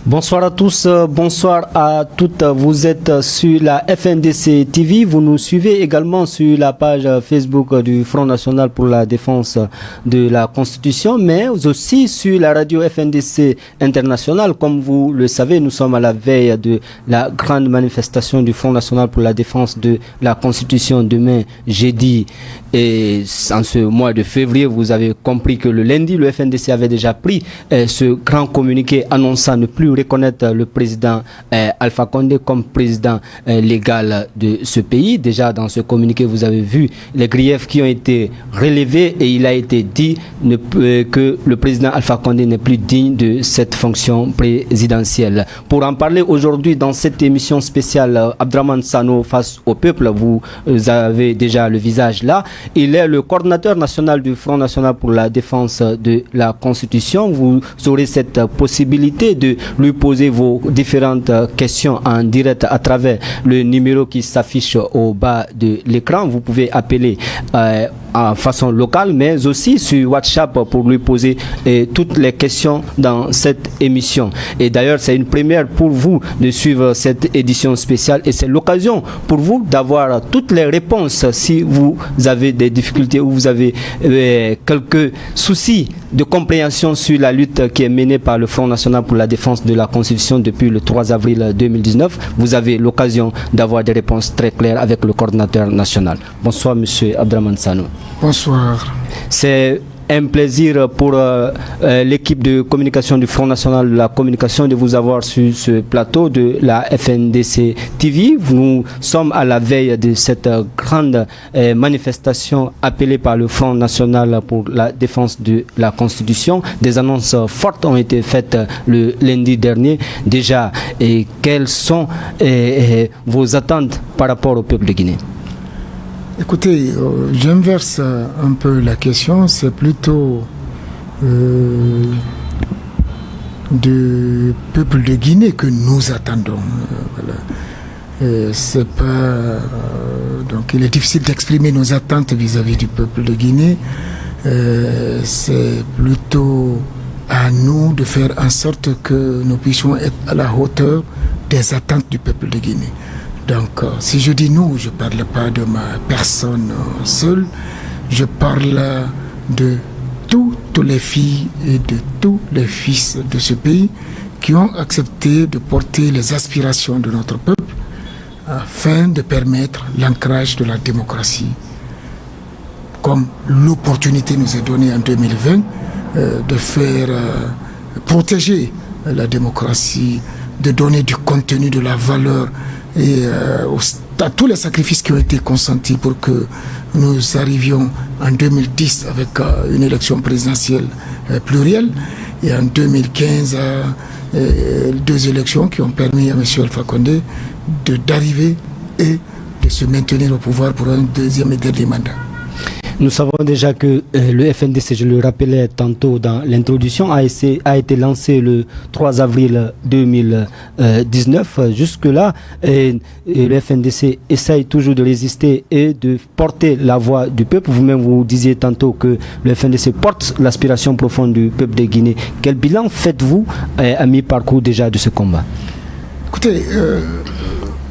Bonsoir à tous, bonsoir à toutes. Vous êtes sur la FNDC TV. Vous nous suivez également sur la page Facebook du Front National pour la défense de la Constitution, mais aussi sur la radio FNDC Internationale. Comme vous le savez, nous sommes à la veille de la grande manifestation du Front National pour la défense de la Constitution demain, jeudi. Et en ce mois de février, vous avez compris que le lundi, le FNDC avait déjà pris ce grand communiqué annonçant ne plus reconnaître le président Alpha Condé comme président légal de ce pays. Déjà dans ce communiqué, vous avez vu les griefs qui ont été relevés et il a été dit que le président Alpha Condé n'est plus digne de cette fonction présidentielle. Pour en parler aujourd'hui dans cette émission spéciale, Abdraman Sano face au peuple, vous avez déjà le visage là. Il est le coordinateur national du Front National pour la défense de la Constitution. Vous aurez cette possibilité de lui poser vos différentes questions en direct à travers le numéro qui s'affiche au bas de l'écran. Vous pouvez appeler en façon locale, mais aussi sur WhatsApp pour lui poser toutes les questions dans cette émission. Et d'ailleurs, c'est une première pour vous de suivre cette édition spéciale et c'est l'occasion pour vous d'avoir toutes les réponses si vous avez des difficultés ou vous avez quelques soucis de compréhension sur la lutte qui est menée par le Front National pour la défense de la Constitution depuis le 3 avril 2019. Vous avez l'occasion d'avoir des réponses très claires avec le coordinateur national. Bonsoir, monsieur Abdraman Sano. Bonsoir. C'est un plaisir pour l'équipe de communication du Front National de la Communication de vous avoir sur ce plateau de la FNDC TV. Nous sommes à la veille de cette grande manifestation appelée par le Front National pour la défense de la Constitution. Des annonces fortes ont été faites le lundi dernier. Déjà, quelles sont vos attentes par rapport au peuple de Guinée? Écoutez, j'inverse un peu la question, c'est plutôt du peuple de Guinée que nous attendons. C'est pas, donc il est difficile d'exprimer nos attentes vis-à-vis du peuple de Guinée. C'est plutôt à nous de faire en sorte que nous puissions être à la hauteur des attentes du peuple de Guinée. Donc, si je dis nous, je ne parle pas de ma personne seule, je parle de toutes les filles et de tous les fils de ce pays qui ont accepté de porter les aspirations de notre peuple afin de permettre l'ancrage de la démocratie. Comme l'opportunité nous est donnée en 2020 de faire protéger la démocratie, de donner du contenu, de la valeur et à tous les sacrifices qui ont été consentis pour que nous arrivions en 2010 avec une élection présidentielle plurielle et en 2015 deux élections qui ont permis à M. Alpha Condé d'arriver et de se maintenir au pouvoir pour un deuxième et dernier mandat. Nous savons déjà que le FNDC, je le rappelais tantôt dans l'introduction, a été lancé le 3 avril 2019. Jusque-là, le FNDC essaye toujours de résister et de porter la voix du peuple. Vous-même, vous disiez tantôt que le FNDC porte l'aspiration profonde du peuple de Guinée. Quel bilan faites-vous à mi-parcours déjà de ce combat? Écoutez,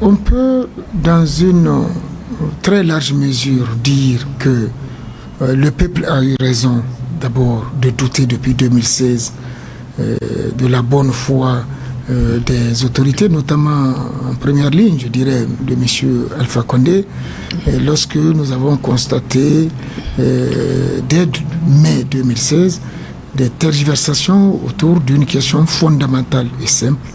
on peut dans une très large mesure dire que le peuple a eu raison d'abord de douter depuis 2016 de la bonne foi des autorités, notamment en première ligne, je dirais, de M. Alpha Condé, lorsque nous avons constaté dès mai 2016 des tergiversations autour d'une question fondamentale et simple.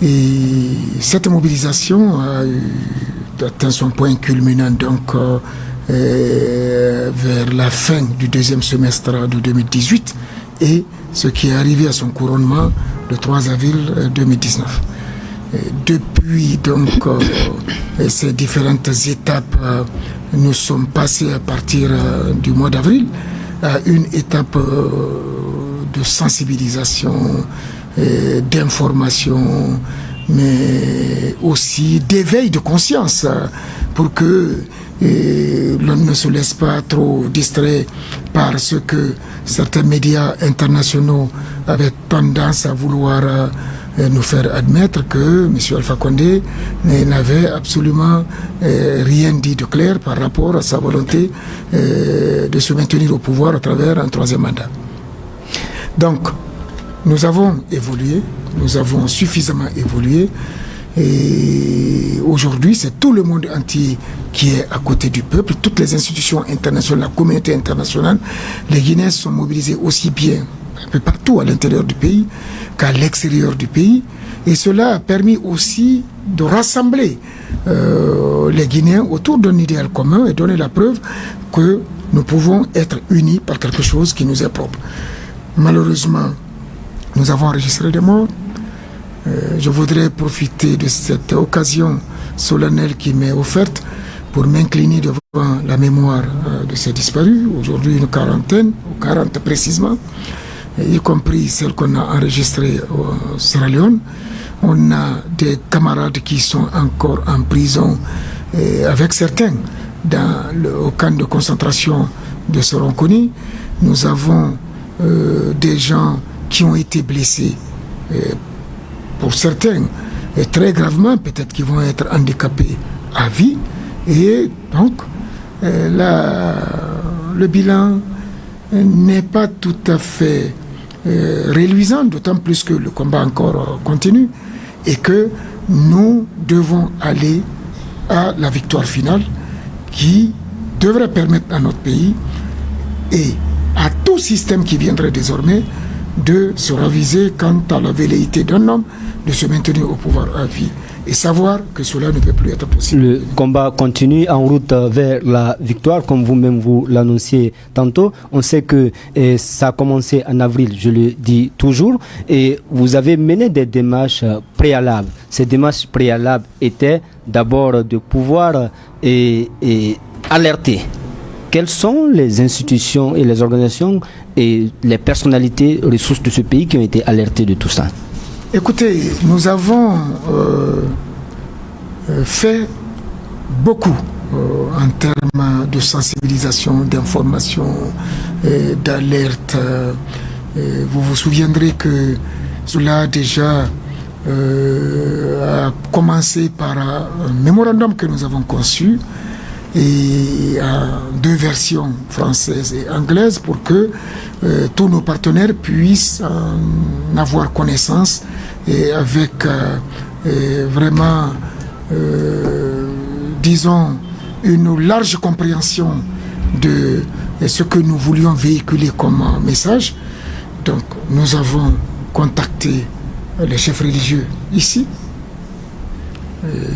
Et cette mobilisation a atteint son point culminant donc vers la fin du deuxième semestre de 2018 et ce qui est arrivé à son couronnement le 3 avril 2019. Et depuis donc ces différentes étapes, nous sommes passés à partir du mois d'avril à une étape de sensibilisation, d'information, mais aussi d'éveil de conscience pour que l'on ne se laisse pas trop distraire par ce que certains médias internationaux avaient tendance à vouloir nous faire admettre que M. Alpha Condé n'avait absolument rien dit de clair par rapport à sa volonté de se maintenir au pouvoir à travers un troisième mandat. Donc, nous avons évolué, nous avons suffisamment évolué, et aujourd'hui, c'est tout le monde entier qui est à côté du peuple, toutes les institutions internationales, la communauté internationale. Les Guinéens sont mobilisés aussi bien un peu partout à l'intérieur du pays qu'à l'extérieur du pays, et cela a permis aussi de rassembler les Guinéens autour d'un idéal commun et donner la preuve que nous pouvons être unis par quelque chose qui nous est propre. Malheureusement, nous avons enregistré des morts. Je voudrais profiter de cette occasion solennelle qui m'est offerte pour m'incliner devant la mémoire de ces disparus. Aujourd'hui, une quarantaine, ou 40 précisément, y compris celles qu'on a enregistrées au Sierra Leone. On a des camarades qui sont encore en prison, avec certains au camp de concentration de Soronconi. Nous avons des gens qui ont été blessés, pour certains, et très gravement, peut-être qu'ils vont être handicapés à vie. Et donc, le bilan n'est pas tout à fait réluisant, d'autant plus que le combat encore continue et que nous devons aller à la victoire finale qui devrait permettre à notre pays et à tout système qui viendrait désormais de se raviser quant à la velléité d'un homme de se maintenir au pouvoir à vie et savoir que cela ne peut plus être possible. Le combat continue en route vers la victoire, comme vous-même vous l'annonciez tantôt. On sait que ça a commencé en avril, je le dis toujours, et vous avez mené des démarches préalables. Ces démarches préalables étaient d'abord de pouvoir alerter. Quelles sont les institutions et les organisations et les personnalités ressources de ce pays qui ont été alertées de tout ça? Écoutez, nous avons fait beaucoup en termes de sensibilisation, d'information, d'alerte. Vous vous souviendrez que cela déjà a commencé par un mémorandum que nous avons conçu et à 2 versions françaises et anglaises pour que tous nos partenaires puissent en avoir connaissance et avec vraiment, disons, une large compréhension de ce que nous voulions véhiculer comme message. Donc nous avons contacté les chefs religieux ici.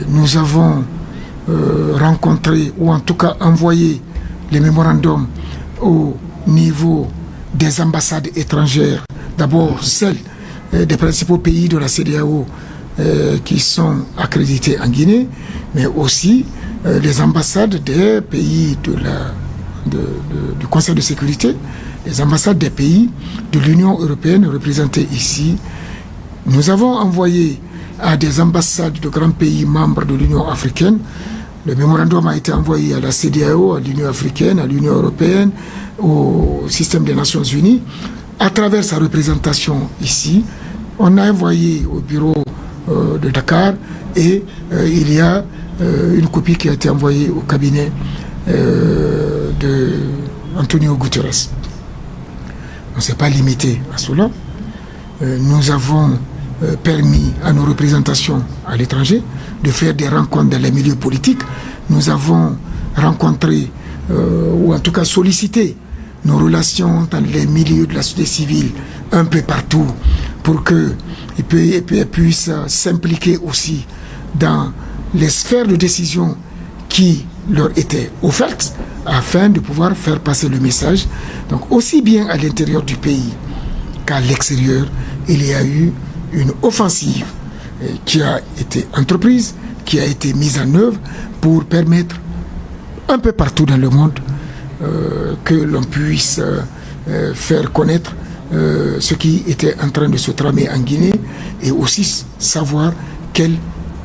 Nous avons rencontrer ou en tout cas envoyer les mémorandums au niveau des ambassades étrangères, d'abord celles des principaux pays de la CEDEAO qui sont accrédités en Guinée, mais aussi les ambassades des pays du Conseil de sécurité, les ambassades des pays de l'Union européenne représentées ici. Nous avons envoyé à des ambassades de grands pays membres de l'Union africaine. Le mémorandum a été envoyé à la CEDEAO, à l'Union africaine, à l'Union européenne, au système des Nations unies. À travers sa représentation ici, on a envoyé au bureau de Dakar et il y a une copie qui a été envoyée au cabinet de Antonio Guterres. On ne s'est pas limité à cela. Nous avons permis à nos représentations à l'étranger de faire des rencontres dans les milieux politiques. Nous avons rencontré, ou en tout cas sollicité, nos relations dans les milieux de la société civile un peu partout pour qu'ils puissent s'impliquer aussi dans les sphères de décision qui leur étaient offertes afin de pouvoir faire passer le message. Donc aussi bien à l'intérieur du pays qu'à l'extérieur, il y a eu une offensive qui a été entreprise, qui a été mise en œuvre pour permettre un peu partout dans le monde que l'on puisse faire connaître ce qui était en train de se tramer en Guinée et aussi savoir quelles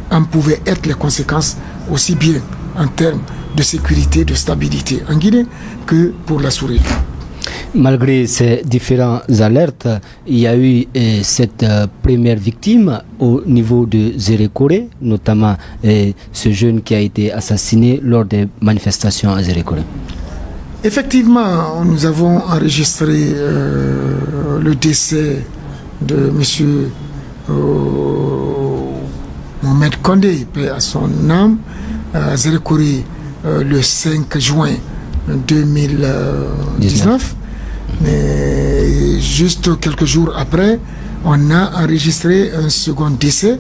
en pouvaient être les conséquences aussi bien en termes de sécurité, de stabilité en Guinée que pour la sous-région. Malgré ces différentes alertes, il y a eu cette première victime au niveau de Zérékoré, notamment ce jeune qui a été assassiné lors des manifestations à Zérékoré. Effectivement, nous avons enregistré le décès de M. Mohamed Kondé, paix à son âme, à Zérékoré le 5 juin 2019. Mais juste quelques jours après, on a enregistré un second décès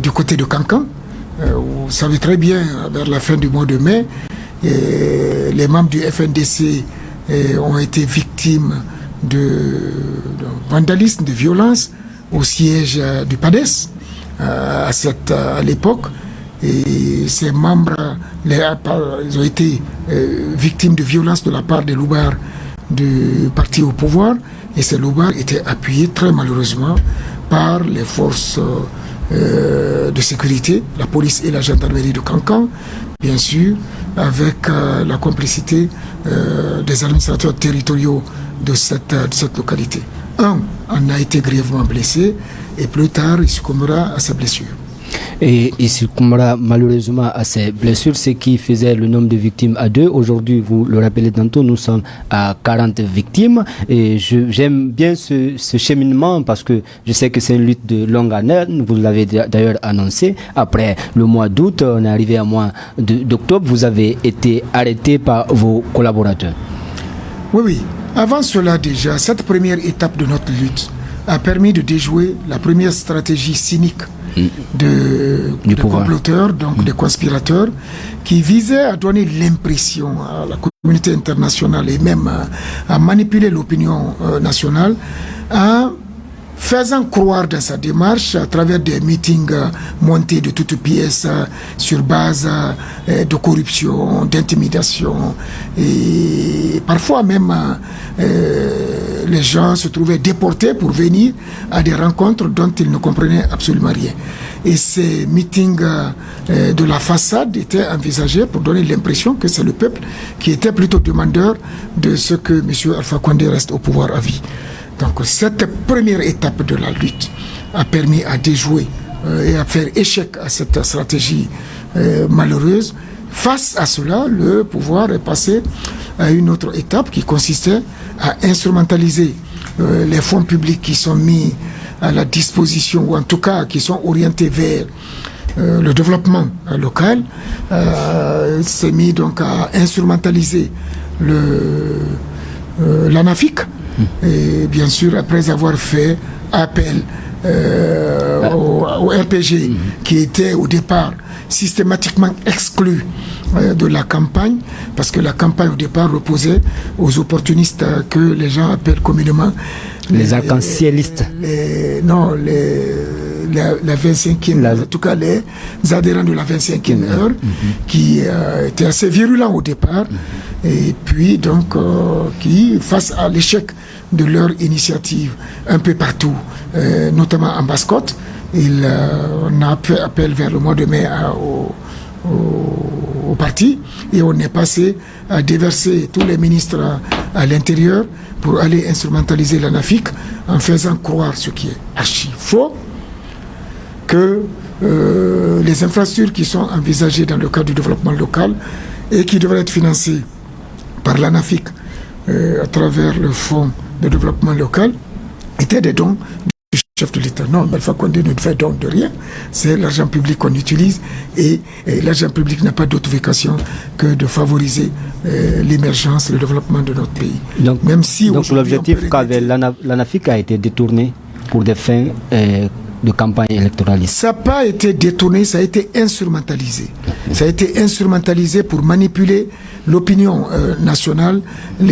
du côté de Kankan. Vous savez très bien, vers la fin du mois de mai, les membres du FNDC ont été victimes de vandalisme, de violence au siège du PADES à l'époque. Et ces membres ils ont été victimes de violence de la part des loupards du parti au pouvoir, et ces loupards étaient appuyés très malheureusement par les forces de sécurité, la police et la gendarmerie de Kankan, bien sûr, avec la complicité des administrateurs territoriaux de cette localité. Un en a été grièvement blessé et plus tard il succombera à ses blessures. Et il succombera malheureusement à ces blessures, ce qui faisait le nombre de victimes à 2. Aujourd'hui, vous le rappelez tantôt, nous sommes à 40 victimes. Et j'aime bien ce cheminement parce que je sais que c'est une lutte de longue haleine. Vous l'avez d'ailleurs annoncé. Après le mois d'août, on est arrivé à mois d'octobre. Vous avez été arrêté par vos collaborateurs. Oui. Avant cela déjà, cette première étape de notre lutte a permis de déjouer la première stratégie cynique des comploteurs, donc des conspirateurs, qui visaient à donner l'impression à la communauté internationale et même à manipuler l'opinion nationale en faisant croire dans sa démarche à travers des meetings montés de toutes pièces sur base de corruption, d'intimidation, et parfois même les gens se trouvaient déportés pour venir à des rencontres dont ils ne comprenaient absolument rien. Et ces meetings de la façade étaient envisagés pour donner l'impression que c'est le peuple qui était plutôt demandeur de ce que M. Alpha Condé reste au pouvoir à vie. Donc cette première étape de la lutte a permis à déjouer et à faire échec à cette stratégie malheureuse. Face à cela, le pouvoir est passé à une autre étape qui consistait à instrumentaliser les fonds publics qui sont mis à la disposition, ou en tout cas qui sont orientés vers le développement local. C'est mis donc à instrumentaliser l'ANAFIC. Et bien sûr, après avoir fait appel au RPG, qui était au départ systématiquement exclu de la campagne, parce que la campagne au départ reposait aux opportunistes que les gens appellent communément les arc-en-cielistes. La 25e, en tout cas les adhérents de la 25e heure, qui étaient assez virulents au départ, et puis donc qui, face à l'échec de leur initiative un peu partout, notamment en Basse-Côte, on a fait appel vers le mois de mai au parti, et on est passé à déverser tous les ministres à l'intérieur pour aller instrumentaliser l'ANAFIC en faisant croire, ce qui est archi faux, que les infrastructures qui sont envisagées dans le cadre du développement local et qui devraient être financées par l'ANAFIC à travers le fonds de développement local étaient des dons du chef de l'État. Non, Alpha Condé ne fait don de rien. C'est l'argent public qu'on utilise, et l'argent public n'a pas d'autre vocation que de favoriser l'émergence, le développement de notre pays. Donc, même si donc l'objectif qu'avait l'ANAFIC a été détourné pour des fins de campagne électoraliste. Ça n'a pas été détourné, ça a été instrumentalisé. Ça a été instrumentalisé pour manipuler l'opinion nationale,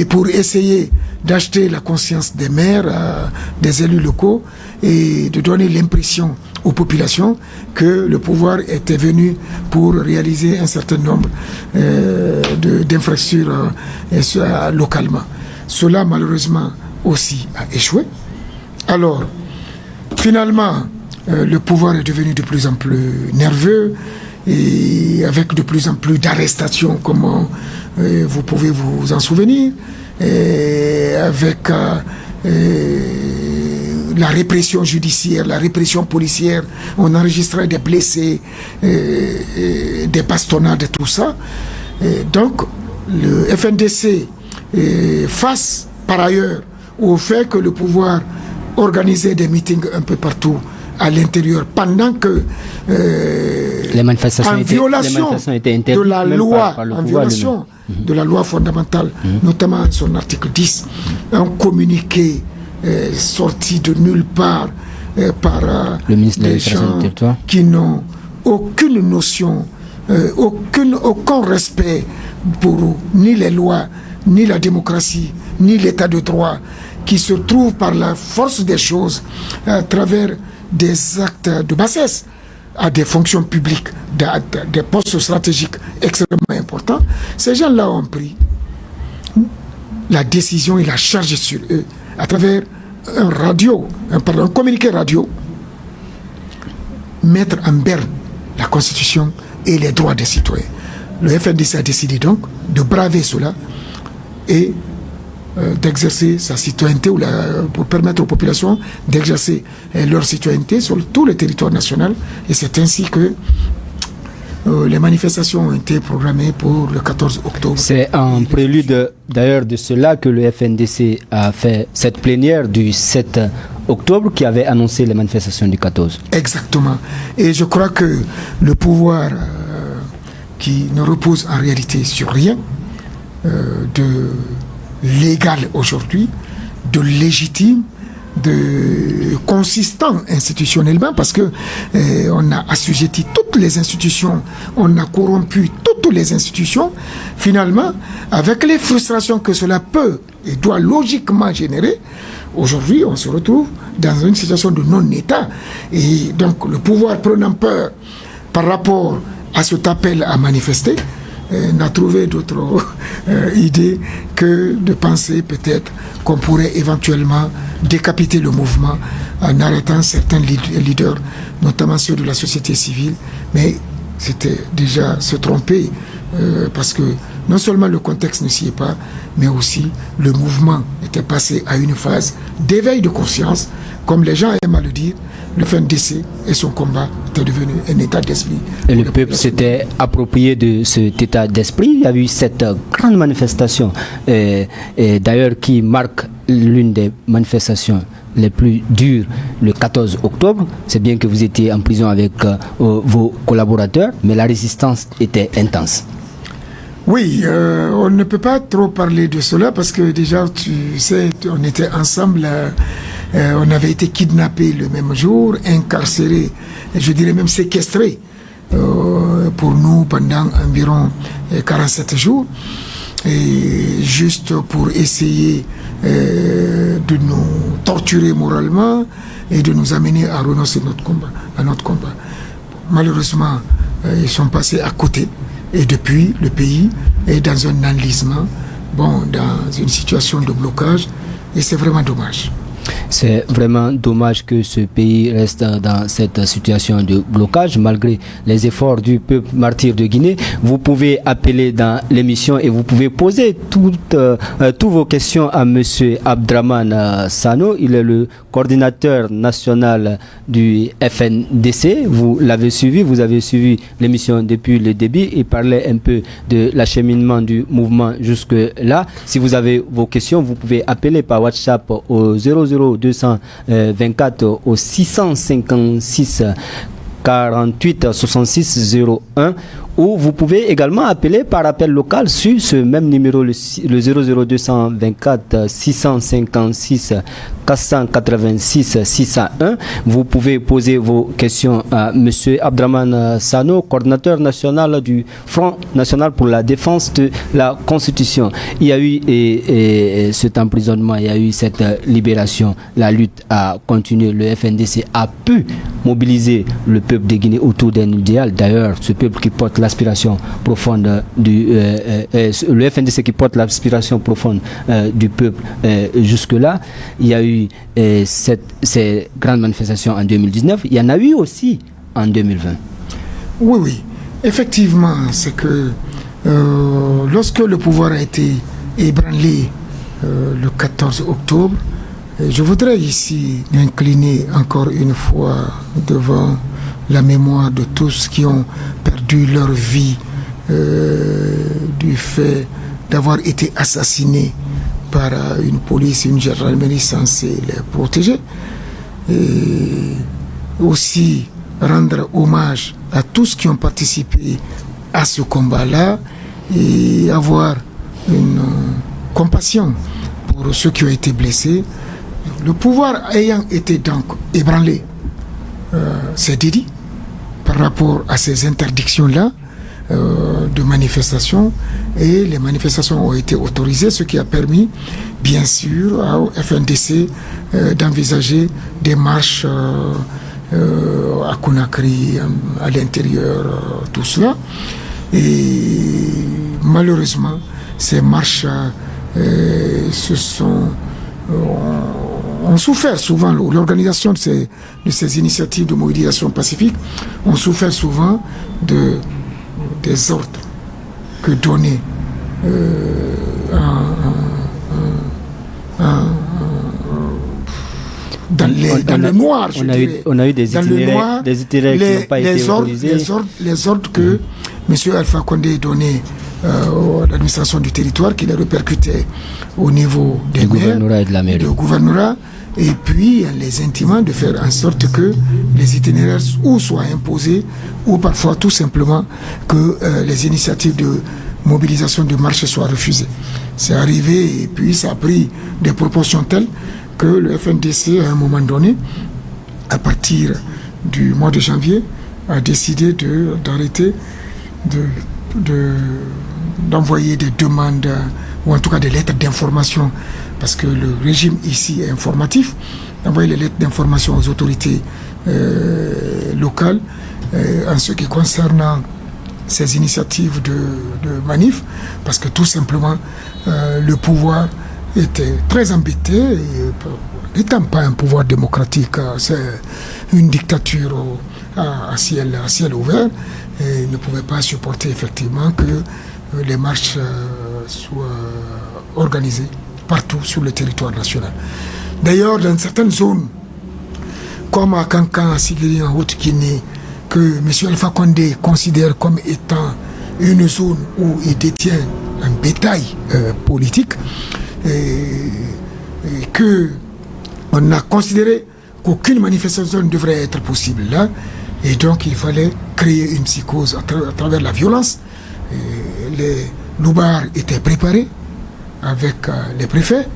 pour essayer d'acheter la conscience des maires, des élus locaux, et de donner l'impression aux populations que le pouvoir était venu pour réaliser un certain nombre d'infrastructures localement. Cela, malheureusement, aussi a échoué. Alors, finalement, le pouvoir est devenu de plus en plus nerveux, et avec de plus en plus d'arrestations, comme vous pouvez vous en souvenir, avec la répression judiciaire, la répression policière, on enregistrait des blessés, des bastonnades et tout ça. Donc, le FNDC, face par ailleurs au fait que le pouvoir organisait des meetings un peu partout à l'intérieur, pendant que les manifestations en violation étaient de la loi, par le en pouvoir violation de la loi fondamentale, notamment son article 10, un communiqué sorti de nulle part par le ministre de des l'Administration du gens Territoire qui n'ont aucune notion, aucun respect pour ni les lois, ni la démocratie, ni l'état de droit, qui se trouvent par la force des choses à travers des actes de bassesse à des fonctions publiques, des postes stratégiques extrêmement importants. Ces gens-là ont pris la décision et la charge sur eux à travers un communiqué radio, mettre en berne la Constitution et les droits des citoyens. Le FNDC a décidé donc de braver cela et d'exercer sa citoyenneté pour permettre aux populations d'exercer leur citoyenneté sur tout le territoire national. Et c'est ainsi que les manifestations ont été programmées pour le 14 octobre. C'est en prélude d'ailleurs de cela que le FNDC a fait cette plénière du 7 octobre qui avait annoncé les manifestations du 14. Exactement. Et je crois que le pouvoir qui ne repose en réalité sur rien de légal aujourd'hui, de légitime, de consistant institutionnellement, parce que on a assujetti toutes les institutions, on a corrompu toutes les institutions, finalement, avec les frustrations que cela peut et doit logiquement générer. Aujourd'hui, on se retrouve dans une situation de non-État. Et donc, le pouvoir prenant peur par rapport à cet appel à manifester, n'a trouvé d'autre idée que de penser peut-être qu'on pourrait éventuellement décapiter le mouvement en arrêtant certains leaders, notamment ceux de la société civile. Mais c'était déjà se tromper parce que non seulement le contexte ne s'y est pas, mais aussi le mouvement était passé à une phase d'éveil de conscience, comme les gens aiment à le dire. Le FNDC et son combat étaient devenus un état d'esprit. Et le peuple s'était approprié de cet état d'esprit. Il y a eu cette grande manifestation, et d'ailleurs qui marque l'une des manifestations les plus dures le 14 octobre. C'est bien que vous étiez en prison avec vos collaborateurs, mais la résistance était intense. Oui, on ne peut pas trop parler de cela parce que déjà, tu sais, on était ensemble, on avait été kidnappés le même jour, incarcérés, je dirais même séquestrés pour nous pendant environ 47 jours, et juste pour essayer de nous torturer moralement et de nous amener à renoncer à notre combat. Malheureusement, ils sont passés à côté. Et depuis, le pays est dans un enlisement, dans une situation de blocage, et c'est vraiment dommage. C'est vraiment dommage que ce pays reste dans cette situation de blocage malgré les efforts du peuple martyr de Guinée. Vous pouvez appeler dans l'émission et vous pouvez poser toutes vos questions à M. Abdraman Sano. Il est le coordinateur national du FNDC. Vous l'avez suivi, vous avez suivi l'émission depuis le début. Il parlait un peu de l'acheminement du mouvement jusque-là. Si vous avez vos questions, vous pouvez appeler par WhatsApp au 00224 au 656 48 66 01, ou vous pouvez également appeler par appel local sur ce même numéro, le 00224 656 486 601. Vous pouvez poser vos questions à M. Abdraman Sano, coordinateur national du Front National pour la Défense de la Constitution. Il y a eu cet emprisonnement, il y a eu cette libération, la lutte a continué. Le FNDC a pu mobiliser le peuple de Guinée autour d'un idéal. D'ailleurs, ce peuple qui porte l'aspiration profonde le FNDC qui porte l'aspiration profonde du peuple jusque-là. Il y a eu ces grandes manifestations en 2019. Il y en a eu aussi en 2020. Oui. Effectivement, c'est que Lorsque le pouvoir a été ébranlé le 14 octobre, je voudrais ici m'incliner encore une fois devant la mémoire de tous qui ont perdu leur vie du fait d'avoir été assassinés par une police, une gendarmerie censée les protéger. Et aussi rendre hommage à tous qui ont participé à ce combat-là et avoir une compassion pour ceux qui ont été blessés. Le pouvoir ayant été donc ébranlé, c'est dédié par rapport à ces interdictions-là de manifestations, et les manifestations ont été autorisées, ce qui a permis bien sûr au FNDC d'envisager des marches à Conakry, à l'intérieur, tout cela. Et malheureusement, ces marches ont souffert souvent, l'organisation de ces initiatives de mobilisation pacifique ont souffert souvent des ordres que donnait dans le noir, on a eu des itinéraires qui n'ont pas été autorisés. Les ordres que M. Alpha Condé donnait à l'administration du territoire, qu'il a répercuté au niveau des gouvernorat et de la mairie. Du gouvernorat, et puis les intimants de faire en sorte que les itinéraires ou soient imposés, ou parfois tout simplement que les initiatives de mobilisation de marché soient refusées. C'est arrivé, et puis ça a pris des proportions telles que le FNDC, à un moment donné, à partir du mois de janvier, a décidé d'arrêter d'envoyer des demandes, ou en tout cas des lettres d'information, parce que le régime ici est informatif, d'envoyer les lettres d'information aux autorités locales en ce qui concerne ces initiatives de manif, parce que tout simplement le pouvoir était très embêté, et n'étant pas un pouvoir démocratique, c'est une dictature à ciel ouvert, et il ne pouvait pas supporter effectivement que les marches soient organisées partout sur le territoire national. D'ailleurs, dans certaines zones, comme à Kankan, à Sigiri, en Haute-Guinée, que M. Alpha Condé considère comme étant une zone où il détient un bétail politique, et qu'on a considéré qu'aucune manifestation ne devrait être possible là, et donc il fallait créer une psychose à travers la violence. Et les loupards étaient préparés avec les préfets,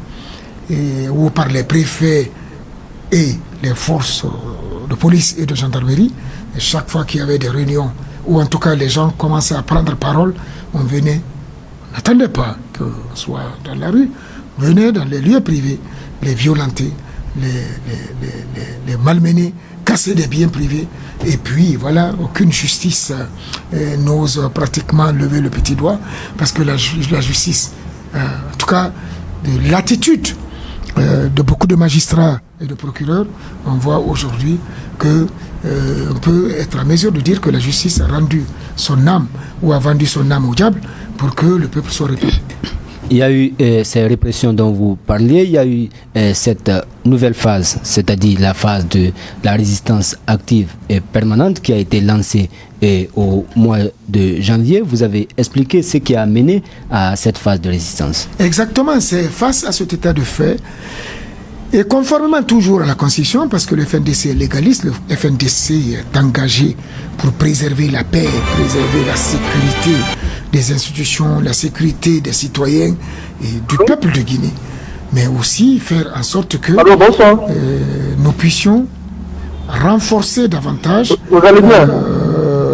ou par les préfets et les forces de police et de gendarmerie. Et chaque fois qu'il y avait des réunions, ou en tout cas les gens commençaient à prendre parole, on venait, on n'attendait pas qu'on soit dans la rue, on venait dans les lieux privés, les violenter, les malmener, casser des biens privés. Et puis voilà, aucune justice n'ose pratiquement lever le petit doigt, parce que la justice, en tout cas de l'attitude de beaucoup de magistrats et de procureurs, on voit aujourd'hui que on peut être en mesure de dire que la justice a rendu son âme, ou a vendu son âme au diable, pour que le peuple soit réparé. Il y a eu ces répressions dont vous parliez, il y a eu cette nouvelle phase, c'est-à-dire la phase de la résistance active et permanente qui a été lancée au mois de janvier. Vous avez expliqué ce qui a mené à cette phase de résistance. Exactement, c'est face à cet état de fait, et conformément toujours à la Constitution, parce que le FNDC est légaliste, le FNDC est engagé pour préserver la paix, préserver la sécurité des institutions, la sécurité des citoyens et du peuple de Guinée, mais aussi faire en sorte que nous puissions renforcer davantage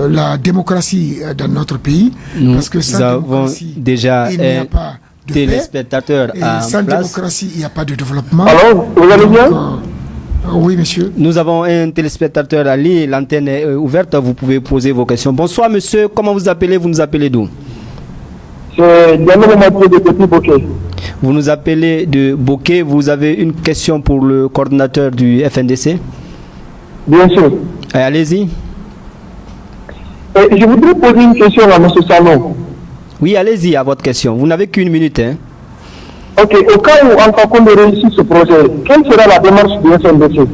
la démocratie dans notre pays, parce que sans démocratie, déjà il n'y a pas de téléspectateurs paix, et sans démocratie, il n'y a pas de développement. Alors, vous allez bien? Oui, monsieur. Nous avons un téléspectateur à ligne, l'antenne est ouverte, vous pouvez poser vos questions. Bonsoir monsieur, comment vous appelez? Vous nous appelez d'où? C'est Diamant Mathieu de Petit Bokeh. Vous nous appelez de Bokeh, vous avez une question pour le coordinateur du FNDC? Bien sûr. Allez-y. Je voudrais poser une question à M. Salon. Oui, allez-y à votre question. Vous n'avez qu'une minute. Hein. Ok, au cas où Alpha Condé réussit ce projet, quelle sera la démarche du FNDC?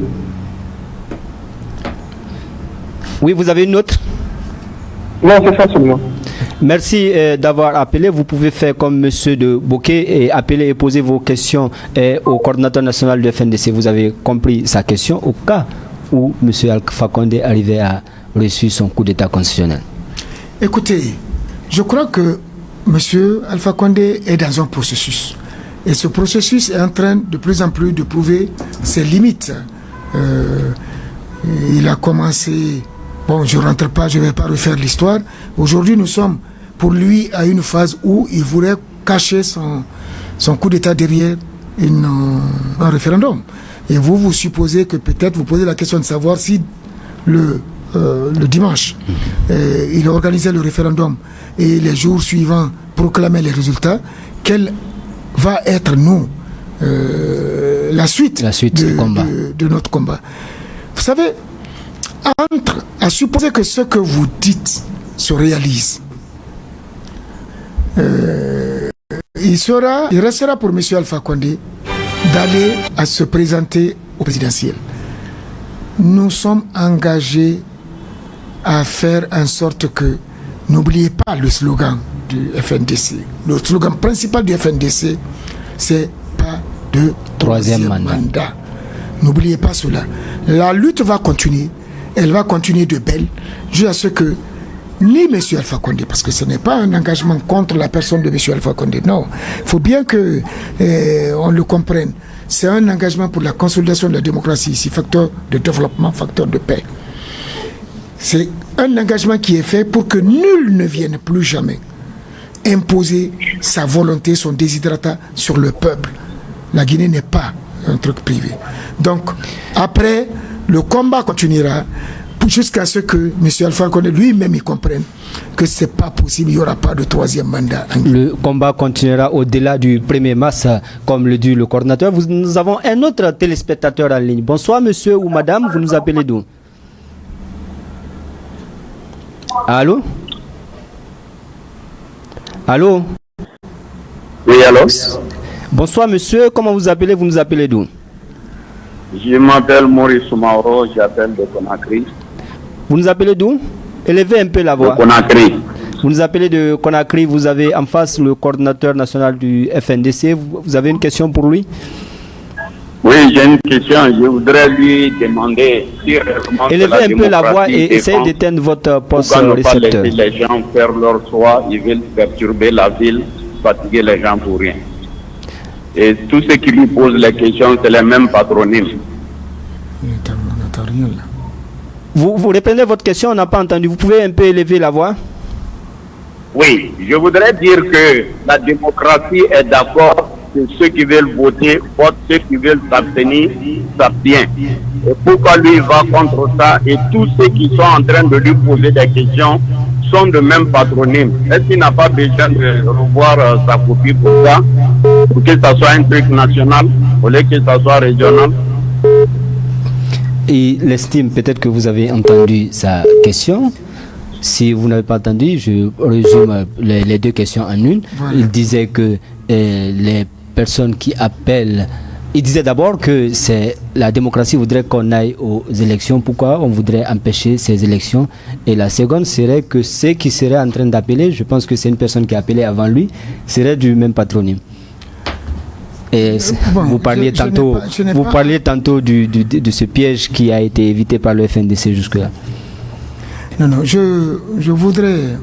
Oui, vous avez une autre? Non, c'est ça seulement. Merci d'avoir appelé. Vous pouvez faire comme Monsieur de Bokeh et appeler et poser vos questions au coordinateur national du FNDC. Vous avez compris sa question au cas où Monsieur Alpha Condé arrivait à reçu son coup d'État constitutionnel. Écoutez, je crois que Monsieur Alpha Condé est dans un processus. Et ce processus est en train de plus en plus de prouver ses limites. Il a commencé... Bon, je ne rentre pas, je ne vais pas refaire l'histoire. Aujourd'hui, nous sommes pour lui à une phase où il voudrait cacher son coup d'État derrière un référendum. Et vous supposez que peut-être vous posez la question de savoir si le dimanche, il organisait le référendum et les jours suivants proclamait les résultats, quelle va être, nous, la suite de notre combat. Vous savez, à supposer que ce que vous dites se réalise, il restera pour M. Alpha Condé d'aller à se présenter au présidentiel. Nous sommes engagés à faire en sorte que, n'oubliez pas le slogan du FNDC. Le slogan principal du FNDC, c'est pas de troisième mandat. N'oubliez pas cela. La lutte va continuer. Elle va continuer de belle jusqu'à ce que ni M. Alpha Condé, parce que ce n'est pas un engagement contre la personne de M. Alpha Condé, non. Il faut bien que on le comprenne. C'est un engagement pour la consolidation de la démocratie ici, facteur de développement, facteur de paix. C'est un engagement qui est fait pour que nul ne vienne plus jamais imposer sa volonté, son desiderata sur le peuple. La Guinée n'est pas un truc privé. Donc, après, le combat continuera jusqu'à ce que M. Alpha Condé lui-même comprenne que ce n'est pas possible, il n'y aura pas de troisième mandat. Le combat continuera au-delà du 1er mars, comme le dit le coordinateur. Nous avons un autre téléspectateur en ligne. Bonsoir monsieur ou madame, vous nous appelez d'où? Allô? Allô? Oui, allô? Bonsoir monsieur, comment vous appelez? Vous nous appelez d'où? Je m'appelle Maurice Soumaoro, j'appelle de Conakry. Vous nous appelez d'où? Élevez un peu la voix. De Conakry. Vous nous appelez de Conakry, vous avez en face le coordinateur national du FNDC. Vous avez une question pour lui? Oui, j'ai une question. Je voudrais lui demander si élevez un peu la voix et essayez d'éteindre votre poste récepteur. Laisser les gens faire leur choix, ils veulent perturber la ville, fatiguer les gens pour rien. Et tous ceux qui lui posent les questions, c'est les mêmes patronymes. Vous répondez votre question, on n'a pas entendu. Vous pouvez un peu élever la voix? Oui, je voudrais dire que la démocratie est d'accord que ceux qui veulent voter votent, ceux qui veulent s'abstenir s'abstiennent. Et pourquoi lui va contre ça? Et tous ceux qui sont en train de lui poser des questions sont de même patronyme. Est-ce qu'il n'a pas besoin de revoir sa copie pour ça, pour que ça soit un truc national, au lieu que ça soit régional? Il estime, peut-être que vous avez entendu sa question. Si vous n'avez pas entendu, je résume les deux questions en une. Voilà. Il disait que les personnes qui appellent... Il disait d'abord que la démocratie voudrait qu'on aille aux élections. Pourquoi on voudrait empêcher ces élections? Et la seconde serait que ceux qui seraient en train d'appeler, je pense que c'est une personne qui a appelé avant lui, serait du même patronyme. Et vous parliez tantôt de ce piège qui a été évité par le FNDC jusque-là. Non, je voudrais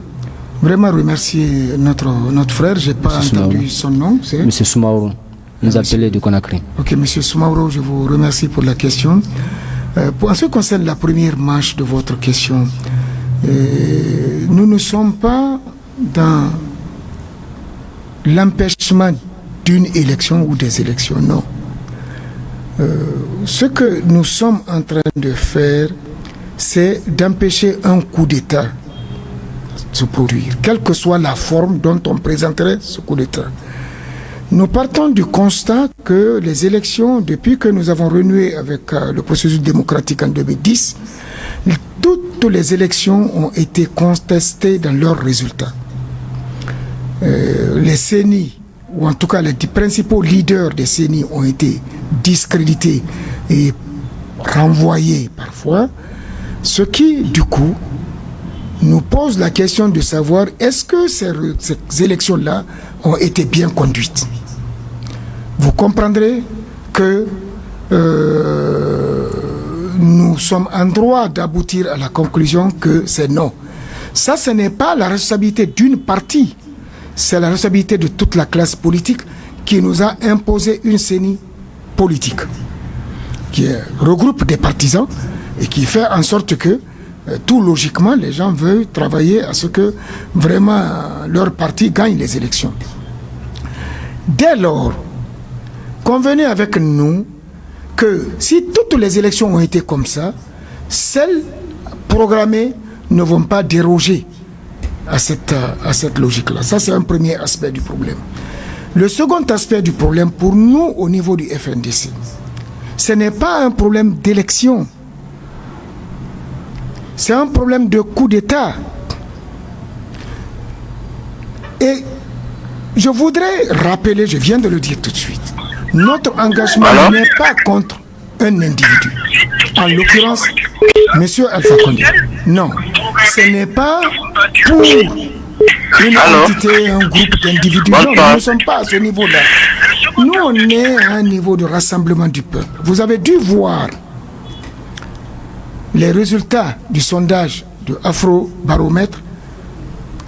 vraiment remercier notre frère. Je n'ai pas entendu son nom. C'est M. Soumaoro, nous appelez de Conakry. Ok, M. Soumaoro, je vous remercie pour la question. En ce qui concerne la première manche de votre question, nous ne sommes pas dans l'empêchement d'une élection ou des élections, non. Ce que nous sommes en train de faire, c'est d'empêcher un coup d'État de se produire, quelle que soit la forme dont on présenterait ce coup d'État. Nous partons du constat que les élections, depuis que nous avons renoué avec le processus démocratique en 2010, toutes les élections ont été contestées dans leurs résultats. les CENI, ou en tout cas les principaux leaders des CENI ont été discrédités et renvoyés parfois, ce qui, du coup, nous pose la question de savoir est-ce que ces élections-là ont été bien conduites. Vous comprendrez que nous sommes en droit d'aboutir à la conclusion que c'est non. Ça, ce n'est pas la responsabilité d'une partie, c'est la responsabilité de toute la classe politique qui nous a imposé une CENI politique, qui regroupe des partisans et qui fait en sorte que tout logiquement, les gens veulent travailler à ce que vraiment leur parti gagne les élections. Dès lors, convenez avec nous que si toutes les élections ont été comme ça, celles programmées ne vont pas déroger à cette logique-là. Ça, c'est un premier aspect du problème. Le second aspect du problème, pour nous, au niveau du FNDC, ce n'est pas un problème d'élection. C'est un problème de coup d'État. Et je voudrais rappeler, je viens de le dire tout de suite, notre engagement n'est pas contre un individu. En l'occurrence, M. Alpha Condé. Non, ce n'est pas pour une entité, un groupe d'individus. Non, nous ne sommes pas à ce niveau-là. Nous, on est à un niveau de rassemblement du peuple. Vous avez dû voir les résultats du sondage de Afro-Baromètre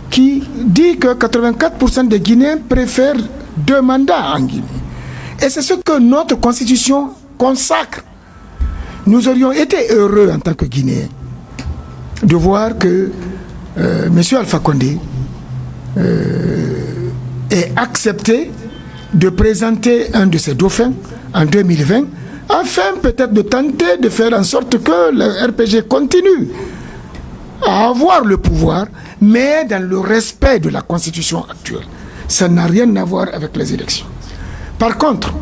qui dit que 84% des Guinéens préfèrent 2 mandats en Guinée. Et c'est ce que notre constitution consacre. Nous aurions été heureux en tant que Guinéens de voir que M. Alpha Condé ait accepté de présenter un de ses dauphins en 2020 afin peut-être de tenter de faire en sorte que le RPG continue à avoir le pouvoir, mais dans le respect de la constitution actuelle. Ça n'a rien à voir avec les élections. Par contre,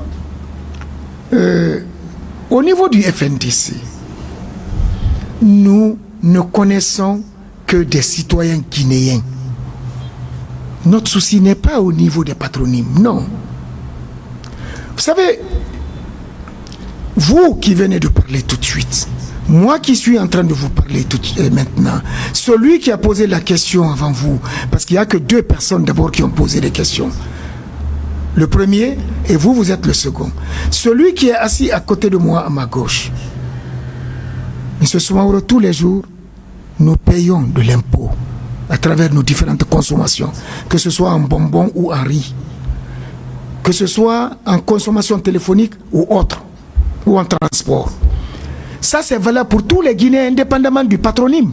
au niveau du FNDC, nous ne connaissons que des citoyens guinéens. Notre souci n'est pas au niveau des patronymes, non. Vous savez, vous qui venez de parler tout de suite, moi qui suis en train de vous parler maintenant, celui qui a posé la question avant vous, parce qu'il n'y a que 2 personnes d'abord qui ont posé les questions. Le premier, et vous, vous êtes le second. Celui qui est assis à côté de moi, à ma gauche. M. Soumaoro, tous les jours, nous payons de l'impôt à travers nos différentes consommations, que ce soit en bonbons ou en riz, que ce soit en consommation téléphonique ou autre, ou en transport. Ça, c'est valable pour tous les Guinéens, indépendamment du patronyme.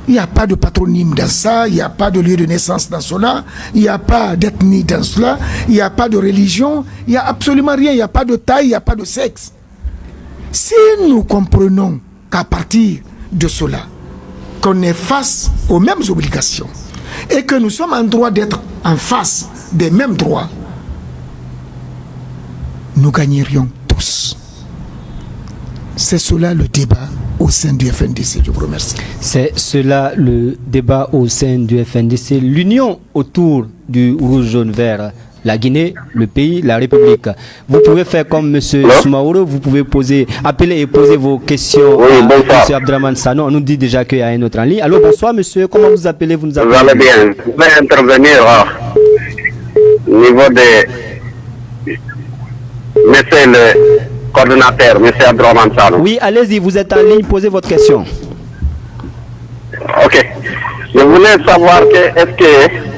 Il n'y a pas de patronyme dans ça, il n'y a pas de lieu de naissance dans cela, il n'y a pas d'ethnie dans cela, il n'y a pas de religion, il n'y a absolument rien, il n'y a pas de taille, il n'y a pas de sexe. Si nous comprenons qu'à partir de cela, qu'on est face aux mêmes obligations et que nous sommes en droit d'être en face des mêmes droits, nous gagnerions tous. C'est cela le débat au sein du FNDC. Je vous remercie. C'est cela le débat au sein du FNDC. L'union autour du rouge, jaune, vert. La Guinée, le pays, la République. Vous pouvez faire comme M. Soumaoro, vous pouvez appeler et poser vos questions à M. Abdraman Sano. On nous dit déjà qu'il y a un autre en ligne. Alors bonsoir monsieur, comment vous appelez? Vous nous appelez? Vous allez bien. Je vais intervenir au niveau de monsieur le coordonnateur, M. Abdraman Sano. Oui, allez-y, vous êtes en ligne, posez votre question. Ok. Je voulais savoir est-ce que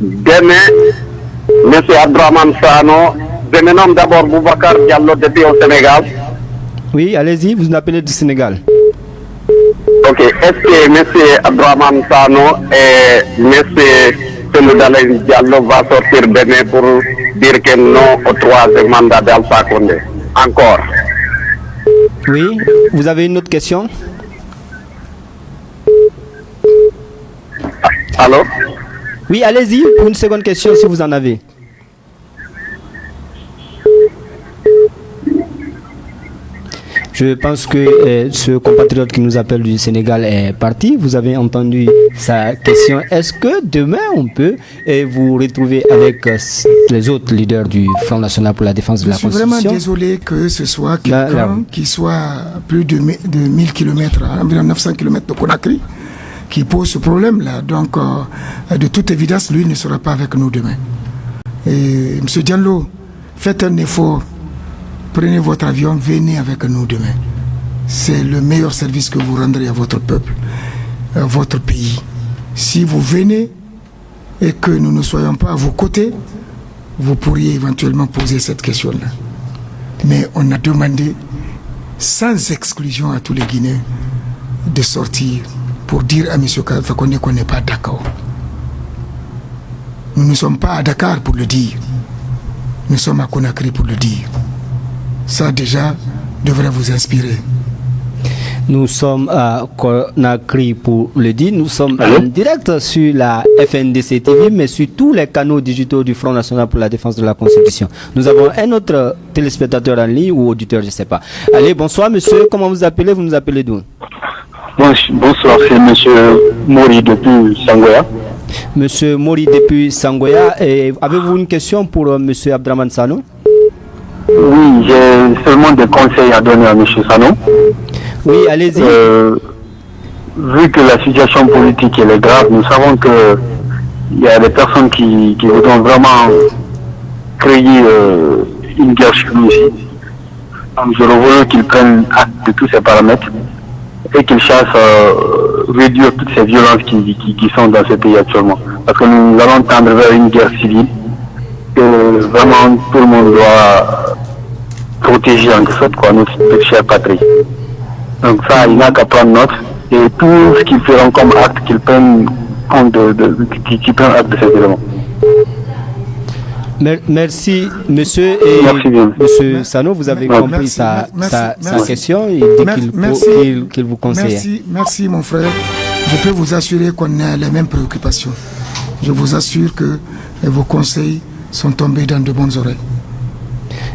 demain, M. Abdraman Sano, je me nomme d'abord Boubacar Diallo depuis au Sénégal. Oui, allez-y, vous nous appelez du Sénégal. Ok, est-ce que M. Abdraman Sano et M. Seloudalé Diallo va sortir demain pour dire que non au 3e mandat d'Alpha Condé? Encore. Oui, vous avez une autre question? Allô? Oui, allez-y, pour une seconde question si vous en avez. Je pense que ce compatriote qui nous appelle du Sénégal est parti. Vous avez entendu sa question. Est-ce que demain on peut vous retrouver avec les autres leaders du Front National pour la défense de la Constitution? Je suis vraiment désolé que ce soit quelqu'un qui soit à plus de 1000 km, environ 900 km de Conakry, qui pose ce problème-là. Donc, de toute évidence, lui ne sera pas avec nous demain. Et M. Diallo, faites un effort. Prenez votre avion, venez avec nous demain. C'est le meilleur service que vous rendrez à votre peuple, à votre pays. Si vous venez et que nous ne soyons pas à vos côtés, vous pourriez éventuellement poser cette question-là. Mais on a demandé, sans exclusion à tous les Guinéens, de sortir pour dire à M. Alpha Condé qu'on n'est pas d'accord. Nous ne sommes pas à Dakar pour le dire. Nous sommes à Conakry pour le dire. Ça déjà devrait vous inspirer. Nous sommes à Conakry pour le dire. Nous sommes en direct sur la FNDC TV, mais sur tous les canaux digitaux du Front National pour la défense de la Constitution. Nous avons un autre téléspectateur en ligne ou auditeur, je ne sais pas. Allez, bonsoir monsieur. Comment vous appelez? Vous nous appelez d'où? Bonsoir, c'est monsieur Mori depuis Sangoya. Monsieur Mori depuis Sangoya. Avez-vous une question pour monsieur Abdraman Sano? Oui, j'ai seulement des conseils à donner à M. Sano. Oui, allez-y. Vu que la situation politique elle est grave, nous savons qu'il y a des personnes qui voudront vraiment créer une guerre chez nous ici. Donc je voudrais qu'ils prennent acte de tous ces paramètres et qu'ils cherchent à réduire toutes ces violences qui sont dans ce pays actuellement. Parce que nous allons tendre vers une guerre civile que vraiment tout le monde doit protéger en sorte notre chère patrie. Donc ça, il n'a qu'à prendre note et tout ce qu'ils feront comme acte, qu'ils prennent compte qu'ils prennent acte de ces éléments. Merci monsieur et monsieur Sano, vous avez compris sa question. Il dit qu'il vous conseille. Merci mon frère. Je peux vous assurer qu'on a les mêmes préoccupations. Je vous assure que vos conseils sont tombés dans de bonnes oreilles.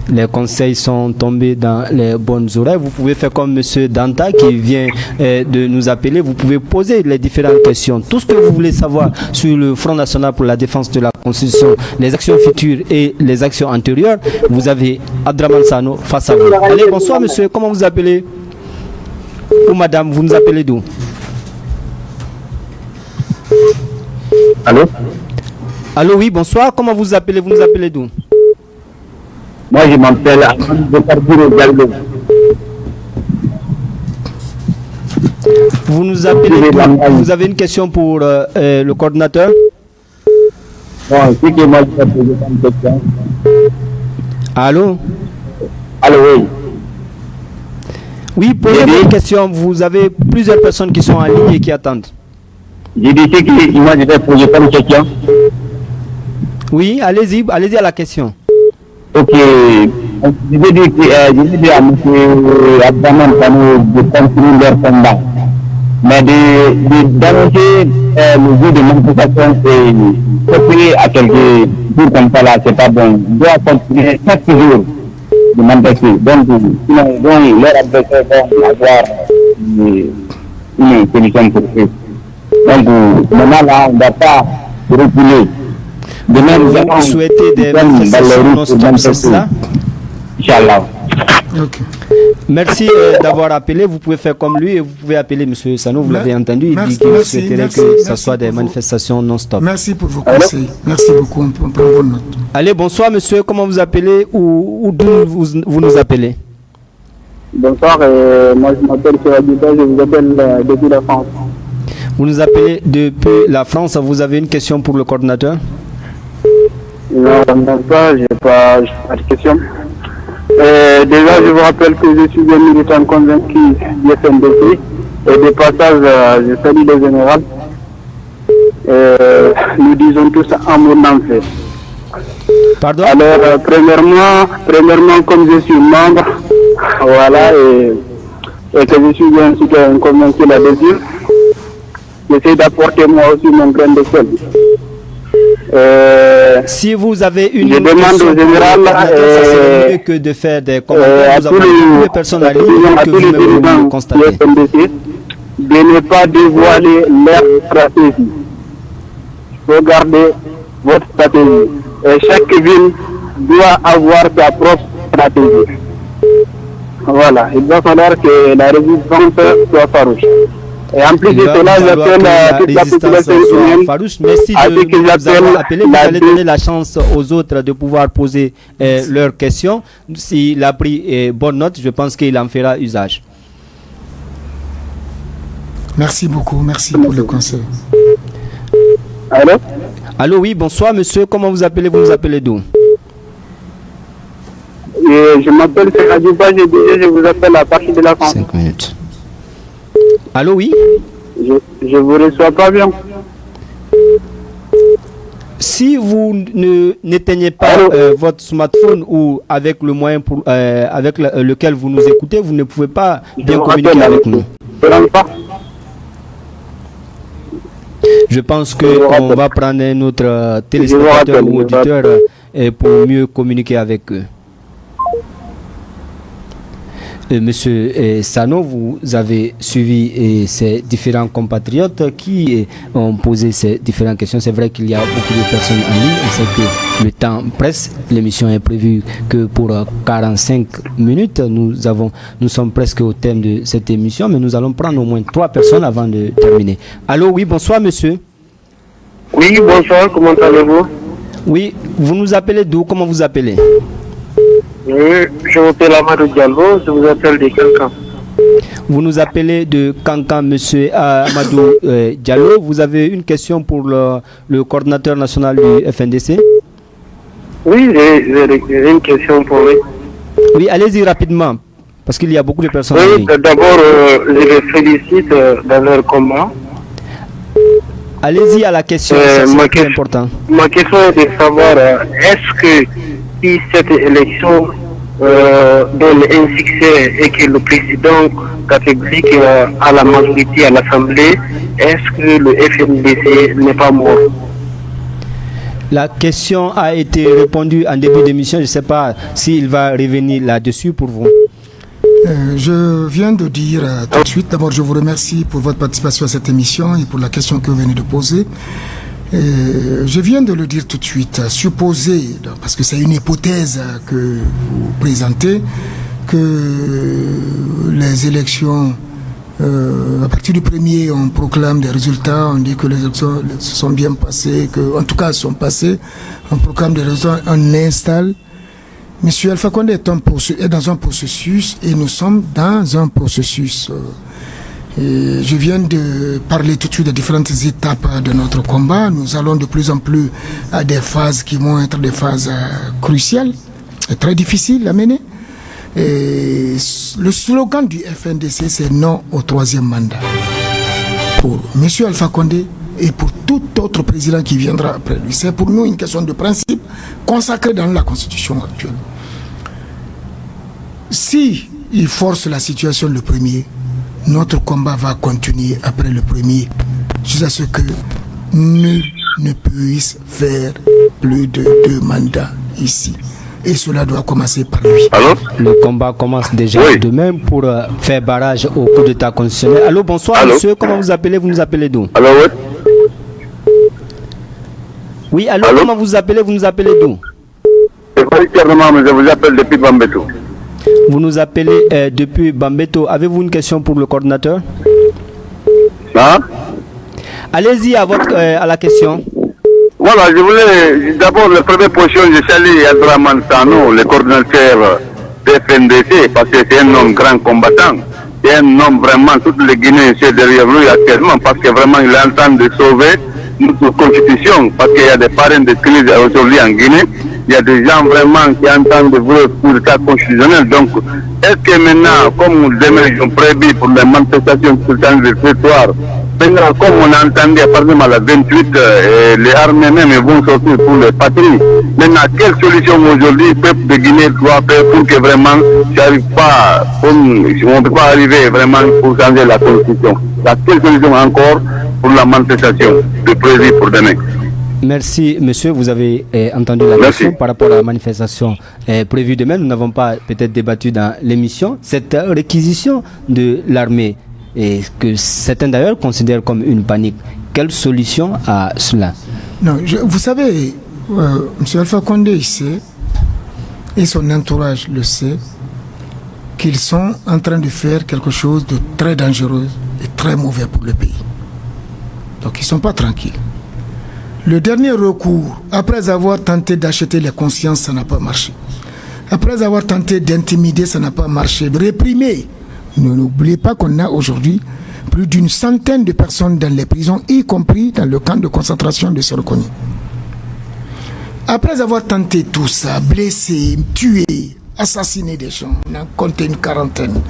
Les conseils sont tombés dans les bonnes oreilles. Vous pouvez faire comme monsieur Danta qui vient de nous appeler. Vous pouvez poser les différentes questions. Tout ce que vous voulez savoir sur le Front National pour la défense de la Constitution, les actions futures et les actions antérieures, vous avez Abdraman Sano face à vous. Allez, bonsoir monsieur. Comment vous appelez? Ou madame, vous nous appelez d'où? Allô? Allô, oui, bonsoir. Comment vous appelez? Vous nous appelez d'où? Moi, je m'appelle Ahmed Diallo. Vous nous appelez d'où? Vous avez une question pour le coordinateur? Bon, c'est que moi, je vais poser une question. Allô? Allô, oui. Oui, posez une question. Vous avez plusieurs personnes qui sont en ligne et qui attendent. J'ai dit que moi, je vais poser une question. Oui, allez-y à la question. Ok, je vais dire à M. Abdraman Sano de continuer leur combat. Mais d'annoncer le jour de manifestation et copier à quelques jours comme ça là, c'est pas bon. Il doit continuer chaque jour de manifester. Donc, sinon, leur adversaire va avoir une solution pour eux. Donc, maintenant là, on ne va pas reculer. Vous souhaitez des manifestations non-stop, c'est cela? Inch'Allah. Okay. Merci d'avoir appelé. Vous pouvez faire comme lui et vous pouvez appeler M. Sano. Vous l'avez entendu. Il dit qu'il souhaiterait que ce soit des manifestations non-stop. Merci pour vos conseils. Merci beaucoup. On prend bonne note. Allez, bonsoir monsieur. Comment vous appelez ou d'où vous nous appelez? Bonsoir. Moi, je m'appelle Sérabita. Je vous appelle depuis la France. Vous nous appelez depuis la France. Vous avez une question pour le coordinateur? Non, je n'ai pas de question. Déjà, je vous rappelle que je suis un militant convaincu du FNDC et de passage, je salue le général. Nous disons tous un mot d'enfer. Pardon? Alors, premièrement, comme je suis membre, voilà, et que je suis un citoyen convaincu là-dessus, j'essaie d'apporter moi aussi mon grain de sel. Si vous avez une je demande question au général, ça serait mieux que de faire des commentaires. Nous avons beaucoup de personnes en ligne que vous-même vous constatez. De ne pas dévoiler leur stratégie. Regardez votre stratégie. Et chaque ville doit avoir sa propre stratégie. Voilà, il va falloir que la résistance soit farouche. Et en plus de cela, j'appelle toute la population humaine. Merci de nous avoir appelé. Vous allez donner la chance aux autres de pouvoir poser leurs questions. S'il a pris bonne note, je pense qu'il en fera usage. Merci beaucoup, merci pour le conseil. Allô? Allô, oui, bonsoir monsieur. Comment vous appelez? Vous nous appelez d'où? Je m'appelle Serradouba, je vous appelle à partir de la France. 5 minutes. Allô, oui? Je vous reçois pas bien. Si vous n'éteignez pas votre smartphone ou avec le moyen avec lequel vous nous écoutez, vous ne pouvez pas bien communiquer avec nous. Je pense qu'on va prendre un autre téléspectateur ou auditeur pour mieux communiquer avec eux. Monsieur Sano, vous avez suivi ces différents compatriotes qui ont posé ces différentes questions. C'est vrai qu'il y a beaucoup de personnes en ligne. On sait que le temps presse. L'émission est prévue que pour 45 minutes. Nous sommes presque au thème de cette émission, mais nous allons prendre au moins 3 personnes avant de terminer. Allô, oui, bonsoir monsieur. Oui, bonsoir, comment allez-vous? Oui, vous nous appelez d'où? Comment vous appelez? Oui, je m'appelle Amadou Diallo, je vous appelle de Cancan. Vous nous appelez de Cancan, monsieur Amadou Diallo. Vous avez une question pour le coordinateur national du FNDC? Oui, j'ai une question pour lui. Oui, allez-y rapidement, parce qu'il y a beaucoup de personnes. Oui, d'abord, je les félicite dans leur combat. Allez-y à la question, c'est très important. Ma question est de savoir, est-ce que si cette élection donne un succès et que le président catégorique a la majorité à l'Assemblée, est-ce que le FNDC n'est pas mort? La question a été répondue en début d'émission. Je ne sais pas s'il va revenir là-dessus pour vous. Je viens de dire tout de suite, d'abord je vous remercie pour votre participation à cette émission et pour la question que vous venez de poser. Je viens de le dire tout de suite, supposer, parce que c'est une hypothèse que vous présentez, que les élections, à partir du 1er, on proclame des résultats, on dit que les élections se sont bien passées, que, en tout cas sont passées, on proclame des résultats, on installe. Monsieur Alpha Condé est dans un processus et nous sommes dans un processus. Et je viens de parler tout de suite des différentes étapes de notre combat. Nous allons de plus en plus à des phases qui vont être des phases cruciales et très difficiles à mener. Et le slogan du FNDC, c'est non au 3e mandat. Pour monsieur Alpha Condé et pour tout autre président qui viendra après lui. C'est pour nous une question de principe consacrée dans la Constitution actuelle. Si il force la situation le 1er, notre combat va continuer après le 1er, jusqu'à ce que nul ne puisse faire plus de 2 mandats ici. Et cela doit commencer par lui. Allô? Le combat commence déjà demain pour faire barrage au coup d'État constitutionnel. Allô, bonsoir monsieur, comment vous appelez? Vous nous appelez d'où? Allô, oui. Oui, allô, comment vous appelez? Vous nous appelez d'où? Je vous appelle depuis Bambeto. Vous nous appelez depuis Bambeto. Avez-vous une question pour le coordinateur? Hein? Allez-y à la question. Voilà, je voulais d'abord la première position, je salue Abdraman Sano, le coordinateur de FNDC, parce que c'est un homme grand combattant. C'est un homme vraiment, toutes les Guinéens sont derrière lui actuellement, parce que vraiment il est en train de sauver notre constitution, parce qu'il y a des parrains de crise aujourd'hui en Guinée. Il y a des gens vraiment qui entendent de vouloir pour l'État constitutionnel. Donc, est-ce que maintenant, comme demain ils ont prévu pour les manifestations sultanes du territoire, maintenant, comme on a entendu à partir de la 28, les armées même vont sortir pour les patries. Maintenant, quelle solution aujourd'hui le peuple de Guinée doit faire pour que vraiment ça n'arrive pas, on ne peut pas arriver vraiment pour changer la constitution? Quelle solution encore pour la manifestation de prévu pour demain? Merci, monsieur. Vous avez entendu la question par rapport à la manifestation prévue demain. Nous n'avons pas peut-être débattu dans l'émission. Cette réquisition de l'armée, et que certains d'ailleurs considèrent comme une panique, quelle solution à cela? Non, vous savez, M. Alpha Condé, il sait, et son entourage le sait, qu'ils sont en train de faire quelque chose de très dangereux et très mauvais pour le pays. Donc ils ne sont pas tranquilles. Le dernier recours, après avoir tenté d'acheter les consciences, ça n'a pas marché. Après avoir tenté d'intimider, ça n'a pas marché. De réprimer. N'oubliez pas qu'on a aujourd'hui plus d'une centaine de personnes dans les prisons, y compris dans le camp de concentration de Sorokoni. Après avoir tenté tout ça, blessé, tué, assassiné des gens, on a compté une quarantaine,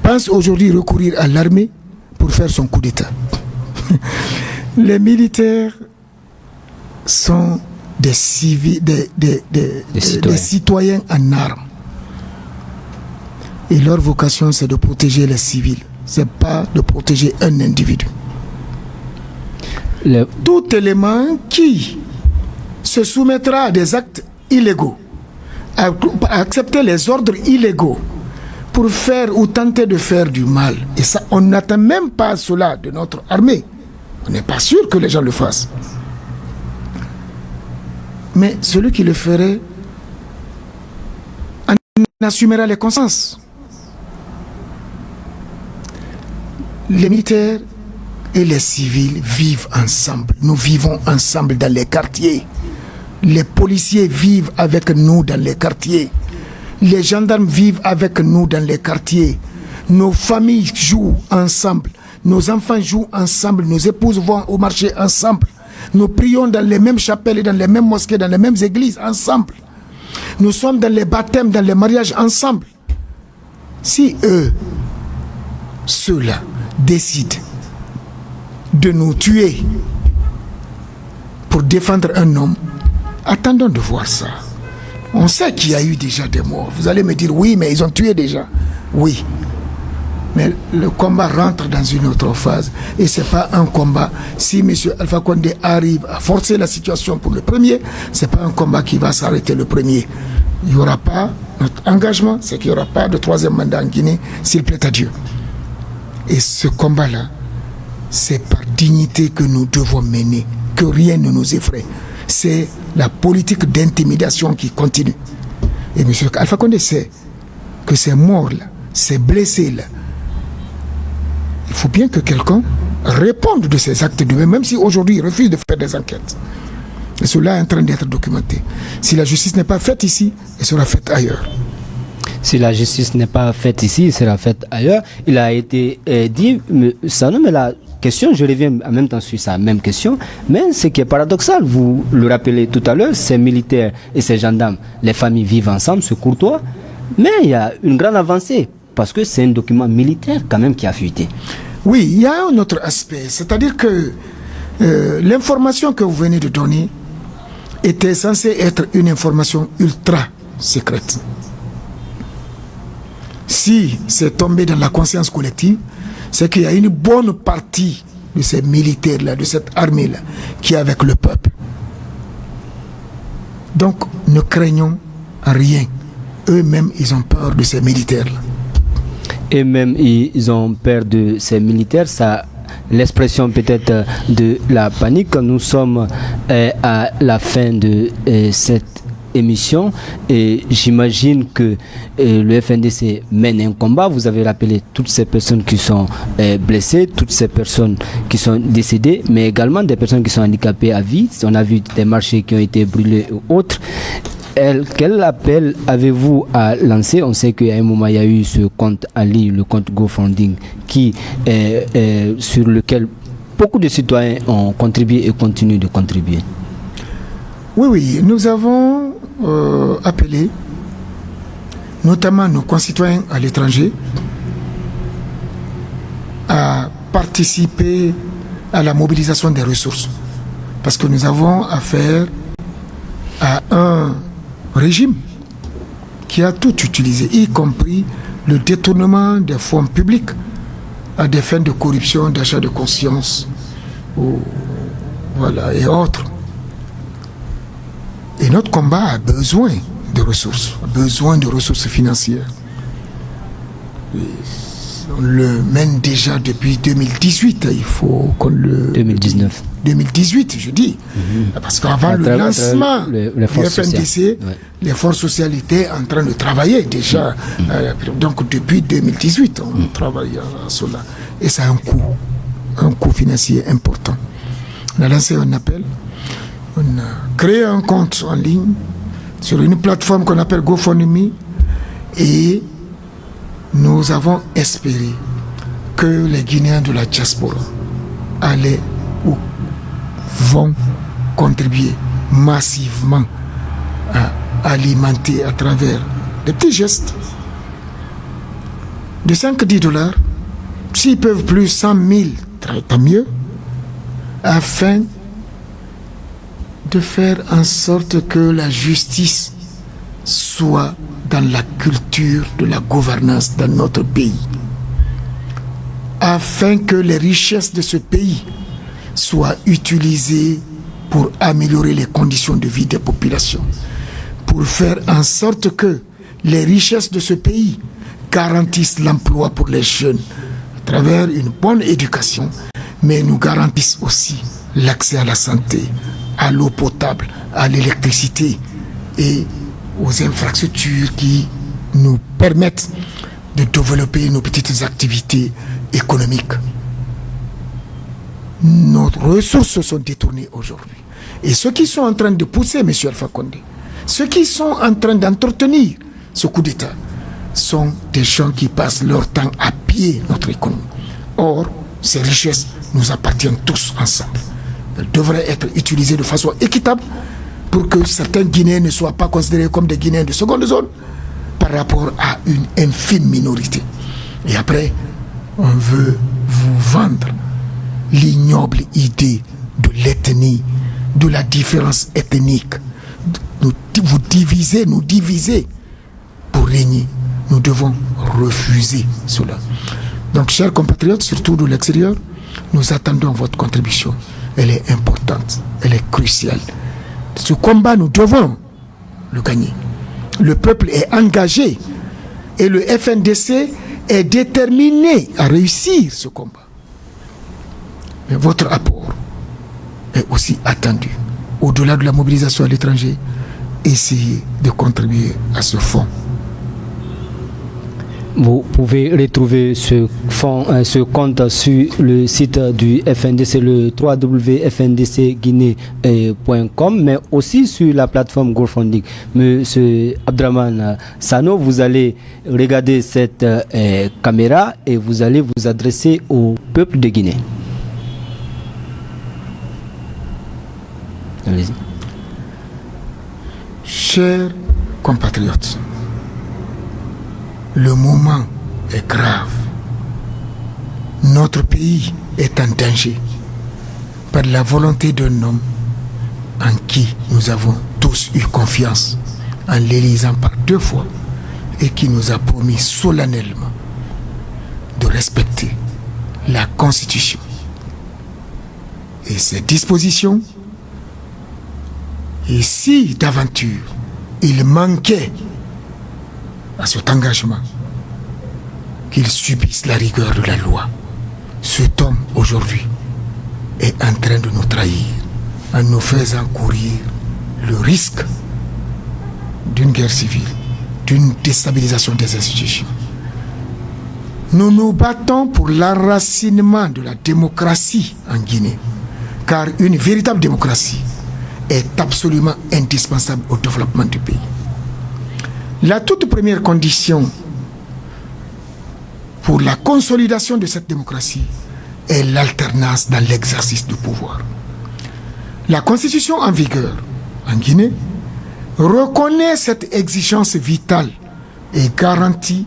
pense aujourd'hui recourir à l'armée pour faire son coup d'État. Les militaires sont des citoyens en armes. Et leur vocation, c'est de protéger les civils. Ce n'est pas de protéger un individu. Tout élément qui se soumettra à des actes illégaux, à accepter les ordres illégaux pour faire ou tenter de faire du mal, et ça, on n'attend même pas cela de notre armée. On n'est pas sûr que les gens le fassent. Mais celui qui le ferait en assumera les conséquences. Les militaires et les civils vivent ensemble. Nous vivons ensemble dans les quartiers. Les policiers vivent avec nous dans les quartiers. Les gendarmes vivent avec nous dans les quartiers. Nos familles jouent ensemble. Nos enfants jouent ensemble. Nos épouses vont au marché ensemble. Nous prions dans les mêmes chapelles, dans les mêmes mosquées, dans les mêmes églises ensemble. Nous sommes dans les baptêmes, dans les mariages ensemble. Si eux, ceux-là, décident de nous tuer pour défendre un homme, attendons de voir ça. On sait qu'il y a eu déjà des morts. Vous allez me dire, oui, mais ils ont tué déjà. Oui. Mais le combat rentre dans une autre phase. Et ce n'est pas un combat. Si M. Alpha Condé arrive à forcer la situation pour le premier, ce n'est pas un combat qui va s'arrêter le premier. Il n'y aura pas, notre engagement, c'est qu'il n'y aura pas de troisième mandat en Guinée, s'il plaît à Dieu. Et ce combat-là, c'est par dignité que nous devons mener, que rien ne nous effraie. C'est la politique d'intimidation qui continue. Et M. Alpha Condé sait que ces morts-là, ces blessés-là, il faut bien que quelqu'un réponde de ces actes de même si aujourd'hui il refuse de faire des enquêtes. Et cela est en train d'être documenté. Si la justice n'est pas faite ici, elle sera faite ailleurs. Si la justice n'est pas faite ici, elle sera faite ailleurs. Il a été dit, ça non, mais la question, je reviens en même temps sur sa même question, mais ce qui est paradoxal, vous le rappelez tout à l'heure, ces militaires et ces gendarmes, les familles vivent ensemble, se courtoient, mais il y a une grande avancée, parce que c'est un document militaire quand même qui a fuité. Oui, il y a un autre aspect, c'est-à-dire que l'information que vous venez de donner était censée être une information ultra secrète. Si c'est tombé dans la conscience collective, c'est qu'il y a une bonne partie de ces militaires-là, de cette armée-là, qui est avec le peuple. Donc, ne craignons rien. Eux-mêmes, ils ont peur de ces militaires-là. Et même ils ont peur de ces militaires, ça, l'expression peut-être de la panique. Nous sommes à la fin de cette émission et j'imagine que le FNDC mène un combat. Vous avez rappelé toutes ces personnes qui sont blessées, toutes ces personnes qui sont décédées, mais également des personnes qui sont handicapées à vie. On a vu des marchés qui ont été brûlés ou autres. Quel appel avez-vous à lancer? On sait qu'à un moment il y a eu ce compte en ligne, le compte GoFunding, sur lequel beaucoup de citoyens ont contribué et continuent de contribuer. Oui, nous avons appelé notamment nos concitoyens à l'étranger à participer à la mobilisation des ressources. Parce que nous avons affaire à un régime qui a tout utilisé, y compris le détournement des fonds publics à des fins de corruption, d'achat de conscience, et autres. Et notre combat a besoin de ressources financières. Et on le mène déjà depuis 2018. Il faut qu'on le... 2018, je dis. Parce qu'avant le lancement du FNDC, les forces sociales étaient en train de travailler déjà. Donc depuis 2018, on travaille à cela. Et ça a un coût financier important. On a lancé un appel. On a créé un compte en ligne sur une plateforme qu'on appelle GoFundMe et nous avons espéré que les Guinéens de la diaspora allaient ou vont contribuer massivement à alimenter à travers des petits gestes de 5-10 $. S'ils peuvent plus 100 000, tant mieux, afin de faire en sorte que la justice soit dans la culture de la gouvernance dans notre pays, afin que les richesses de ce pays soient utilisées pour améliorer les conditions de vie des populations, pour faire en sorte que les richesses de ce pays garantissent l'emploi pour les jeunes à travers une bonne éducation, mais nous garantissent aussi l'accès à la santé, à l'eau potable, à l'électricité et aux infrastructures qui nous permettent de développer nos petites activités économiques. Nos ressources sont détournées aujourd'hui. Et ceux qui sont en train de pousser, M. Alpha Condé, ceux qui sont en train d'entretenir ce coup d'État, sont des gens qui passent leur temps à piller notre économie. Or, ces richesses nous appartiennent tous ensemble. Elles devraient être utilisées de façon équitable pour que certains Guinéens ne soient pas considérés comme des Guinéens de seconde zone par rapport à une infime minorité. Et après, on veut vous vendre l'ignoble idée de l'ethnie, de la différence ethnique. Vous diviser, nous diviser pour régner. Nous devons refuser cela. Donc, chers compatriotes, surtout de l'extérieur, nous attendons votre contribution. Elle est importante, elle est cruciale. Ce combat, nous devons le gagner. Le peuple est engagé et le FNDC est déterminé à réussir ce combat. Mais votre apport est aussi attendu. Au-delà de la mobilisation à l'étranger, essayez de contribuer à ce fonds. Vous pouvez retrouver ce compte sur le site du FNDC, le www.fndcguinée.com, mais aussi sur la plateforme GoFundMe. Monsieur Abdraman Sano, vous allez regarder cette caméra et vous allez vous adresser au peuple de Guinée. Allez-y. Chers compatriotes, le moment est grave. Notre pays est en danger par la volonté d'un homme en qui nous avons tous eu confiance en l'élisant par 2 fois et qui nous a promis solennellement de respecter la Constitution et ses dispositions. Et si d'aventure il manquait à cet engagement, qu'il subisse la rigueur de la loi. Cet homme aujourd'hui est en train de nous trahir en nous faisant courir le risque d'une guerre civile, d'une déstabilisation des institutions. Nous nous battons pour l'enracinement de la démocratie en Guinée, car une véritable démocratie est absolument indispensable au développement du pays. La toute première condition pour la consolidation de cette démocratie est l'alternance dans l'exercice du pouvoir. La Constitution en vigueur en Guinée reconnaît cette exigence vitale et garantie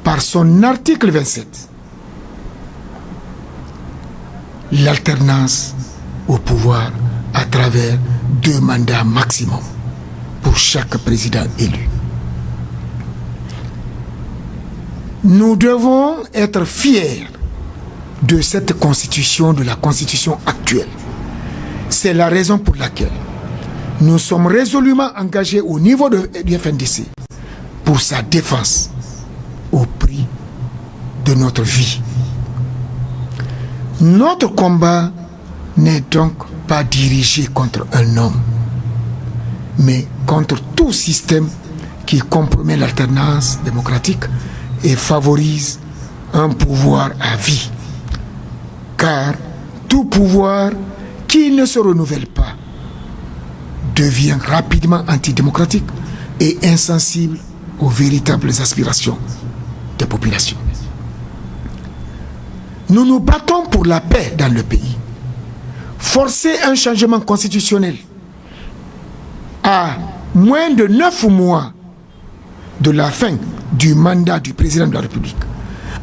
par son article 27. L'alternance au pouvoir à travers 2 mandats maximum pour chaque président élu. Nous devons être fiers de cette constitution, de la constitution actuelle. C'est la raison pour laquelle Nous sommes résolument engagés au niveau du FNDC pour sa défense au prix de notre vie. Notre combat n'est donc pas dirigé contre un homme, mais contre tout système qui compromet l'alternance démocratique et favorise un pouvoir à vie. Car tout pouvoir qui ne se renouvelle pas devient rapidement antidémocratique et insensible aux véritables aspirations des populations. Nous nous battons pour la paix dans le pays. Forcer un changement constitutionnel à moins de 9 mois de la fin du mandat du président de la République,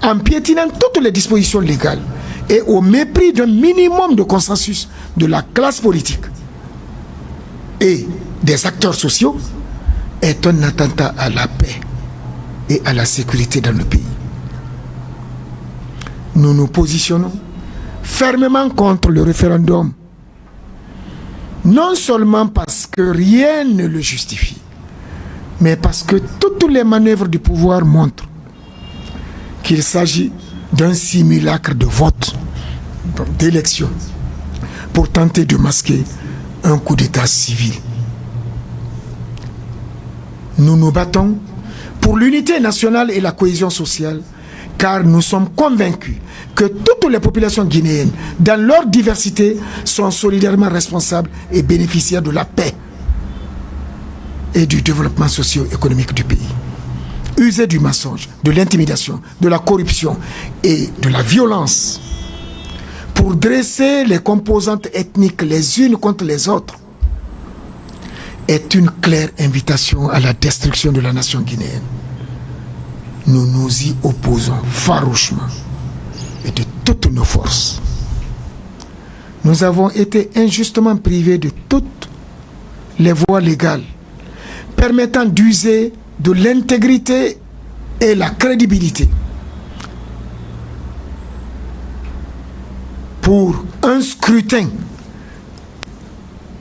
en piétinant toutes les dispositions légales et au mépris d'un minimum de consensus de la classe politique et des acteurs sociaux, est un attentat à la paix et à la sécurité dans le pays. Nous nous positionnons fermement contre le référendum, non seulement parce que rien ne le justifie, mais parce que toutes les manœuvres du pouvoir montrent qu'il s'agit d'un simulacre de vote, d'élection, pour tenter de masquer un coup d'état civil. Nous nous battons pour l'unité nationale et la cohésion sociale, car nous sommes convaincus que toutes les populations guinéennes, dans leur diversité, sont solidairement responsables et bénéficiaires de la paix et du développement socio-économique du pays. User du mensonge, de l'intimidation, de la corruption et de la violence pour dresser les composantes ethniques les unes contre les autres est une claire invitation à la destruction de la nation guinéenne. Nous nous y opposons farouchement et de toutes nos forces. Nous avons été injustement privés de toutes les voies légales permettant d'user de l'intégrité et la crédibilité pour un scrutin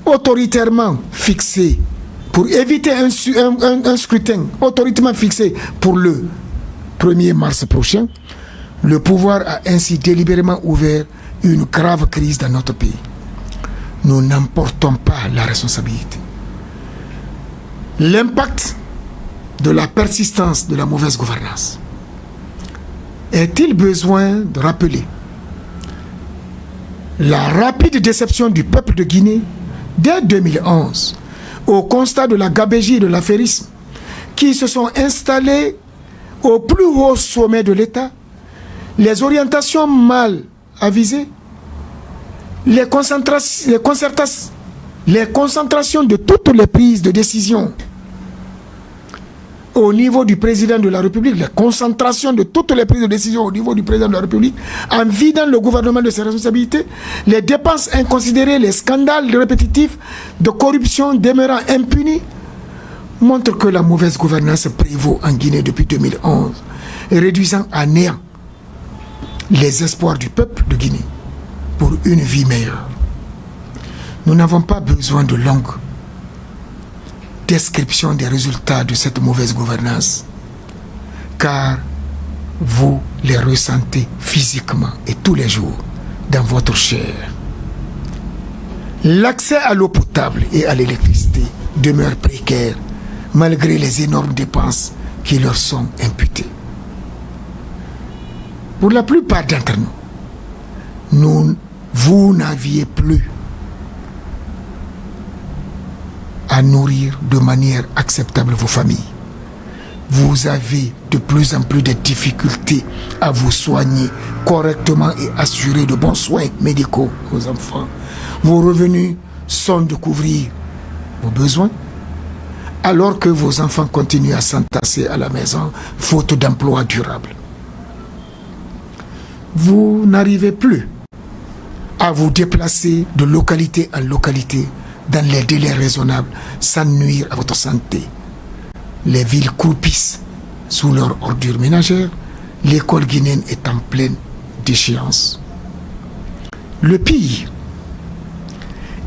autoritairement fixé, pour éviter un scrutin autoritairement fixé pour le 1er mars prochain. Le pouvoir a ainsi délibérément ouvert une grave crise dans notre pays. Nous n'en portons pas la responsabilité. L'impact de la persistance de la mauvaise gouvernance. Est-il besoin de rappeler la rapide déception du peuple de Guinée dès 2011 au constat de la gabegie et de l'affairisme qui se sont installés au plus haut sommet de l'État, les orientations mal avisées, les concentrations de toutes les prises de décision au niveau du président de la République, les concentrations de toutes les prises de décision au niveau du président de la République, en vidant le gouvernement de ses responsabilités, les dépenses inconsidérées, les scandales répétitifs de corruption demeurant impunis, montrent que la mauvaise gouvernance prévaut en Guinée depuis 2011, réduisant à néant les espoirs du peuple de Guinée pour une vie meilleure. Nous n'avons pas besoin de longues descriptions des résultats de cette mauvaise gouvernance, car vous les ressentez physiquement et tous les jours dans votre chair. L'accès à l'eau potable et à l'électricité demeure précaire malgré les énormes dépenses qui leur sont imputées. Pour la plupart d'entre nous, vous n'aviez plus à nourrir de manière acceptable vos familles. Vous avez de plus en plus de difficultés à vous soigner correctement et assurer de bons soins médicaux aux enfants. Vos revenus sont de couvrir vos besoins, alors que vos enfants continuent à s'entasser à la maison, faute d'emploi durable. Vous n'arrivez plus à vous déplacer de localité en localité dans les délais raisonnables sans nuire à votre santé. Les villes croupissent sous leurs ordures ménagères, l'école guinéenne est en pleine déchéance. Le pire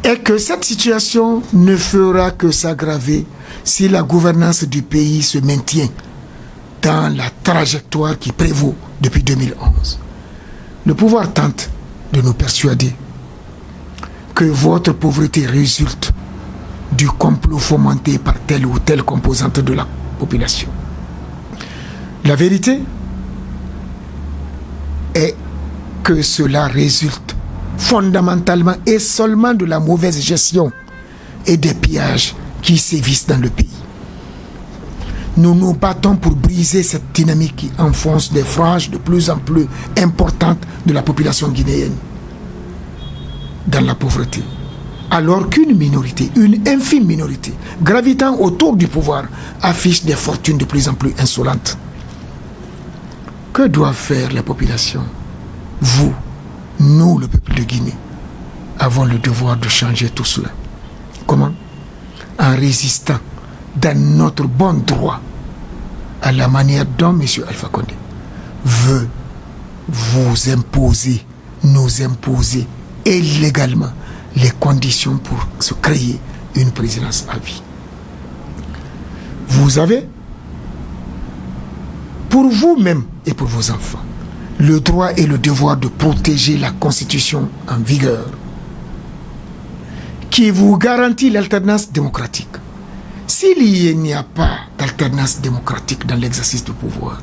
Et que cette situation ne fera que s'aggraver si la gouvernance du pays se maintient dans la trajectoire qui prévaut depuis 2011. Le pouvoir tente de nous persuader que votre pauvreté résulte du complot fomenté par telle ou telle composante de la population. La vérité est que cela résulte fondamentalement et seulement de la mauvaise gestion et des pillages qui sévissent dans le pays. Nous nous battons pour briser cette dynamique qui enfonce des franges de plus en plus importantes de la population guinéenne dans la pauvreté. Alors qu'une minorité, une infime minorité, gravitant autour du pouvoir, affiche des fortunes de plus en plus insolentes. Que doivent faire les populations? Vous, nous, le peuple de Guinée, avons le devoir de changer tout cela. Comment? En résistant dans notre bon droit à la manière dont M. Alpha Condé veut vous imposer, nous imposer illégalement les conditions pour se créer une présidence à vie. Vous avez, pour vous-même et pour vos enfants, le droit et le devoir de protéger la Constitution en vigueur qui vous garantit l'alternance démocratique. S'il n'y a pas d'alternance démocratique dans l'exercice du pouvoir,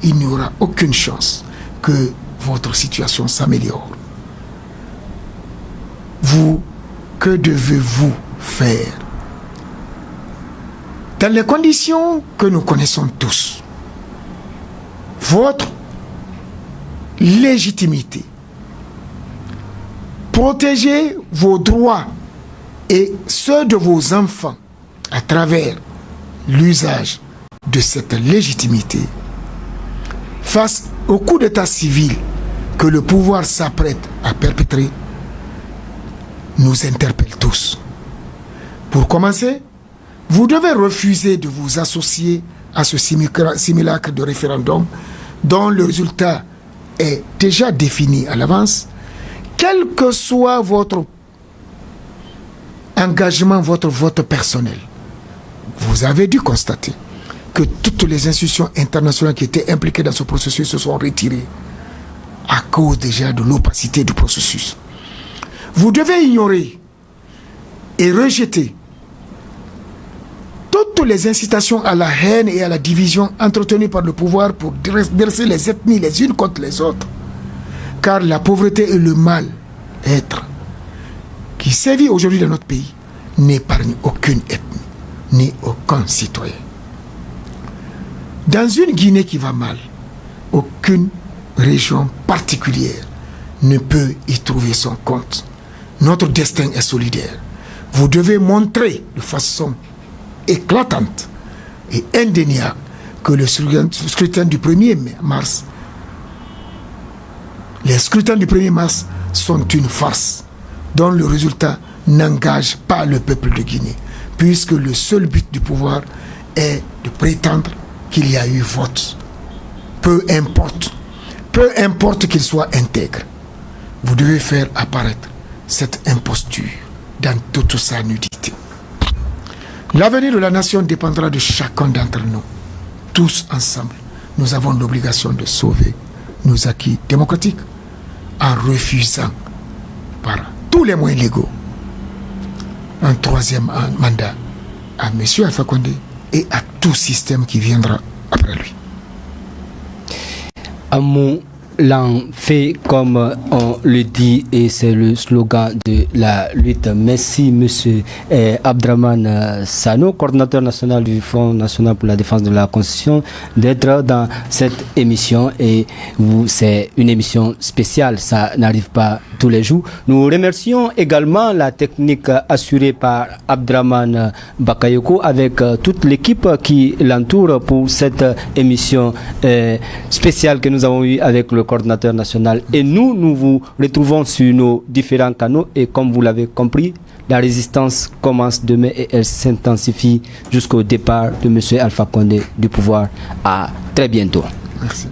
il n'y aura aucune chance que votre situation s'améliore. Vous, que devez-vous faire? Dans les conditions que nous connaissons tous, votre légitimité, protéger vos droits et ceux de vos enfants à travers l'usage de cette légitimité face au coup d'état civil que le pouvoir s'apprête à perpétrer nous interpelle tous. Pour commencer, vous devez refuser de vous associer à ce simulacre de référendum dont le résultat est déjà défini à l'avance, quel que soit votre engagement, votre vote personnel. Vous avez dû constater que toutes les institutions internationales qui étaient impliquées dans ce processus se sont retirées à cause déjà de l'opacité du processus. Vous devez ignorer et rejeter toutes les incitations à la haine et à la division entretenues par le pouvoir pour dresser les ethnies les unes contre les autres. Car la pauvreté et le mal-être qui sévit aujourd'hui dans notre pays n'épargne aucune ethnie ni aucun citoyen. Dans une Guinée qui va mal, aucune région particulière ne peut y trouver son compte. Notre destin est solidaire. Vous devez montrer de façon éclatante et indéniable que le scrutin du 1er mars, les scrutins du 1er mars sont une farce dont le résultat n'engage pas le peuple de Guinée, puisque le seul but du pouvoir est de prétendre qu'il y a eu vote. Peu importe qu'il soit intègre. Vous devez faire apparaître cette imposture dans toute sa nudité. L'avenir de la nation dépendra de chacun d'entre nous. Tous ensemble, nous avons l'obligation de sauver nos acquis démocratiques en refusant par tous les moyens légaux un troisième mandat à M. Alpha Condé et à tout système qui viendra après lui. Amour l'en fait comme on le dit et c'est le slogan de la lutte. Merci monsieur Abdraman Sano, coordinateur national du Front national pour la défense de la Constitution, d'être dans cette émission. Et c'est une émission spéciale, ça n'arrive pas tous les jours. Nous remercions également la technique assurée par Abdraman Bakayoko avec toute l'équipe qui l'entoure pour cette émission spéciale que nous avons eue avec le coordinateur national. Et nous vous retrouvons sur nos différents canaux et comme vous l'avez compris, la résistance commence demain et elle s'intensifie jusqu'au départ de M. Alpha Condé du pouvoir. À très bientôt. Merci.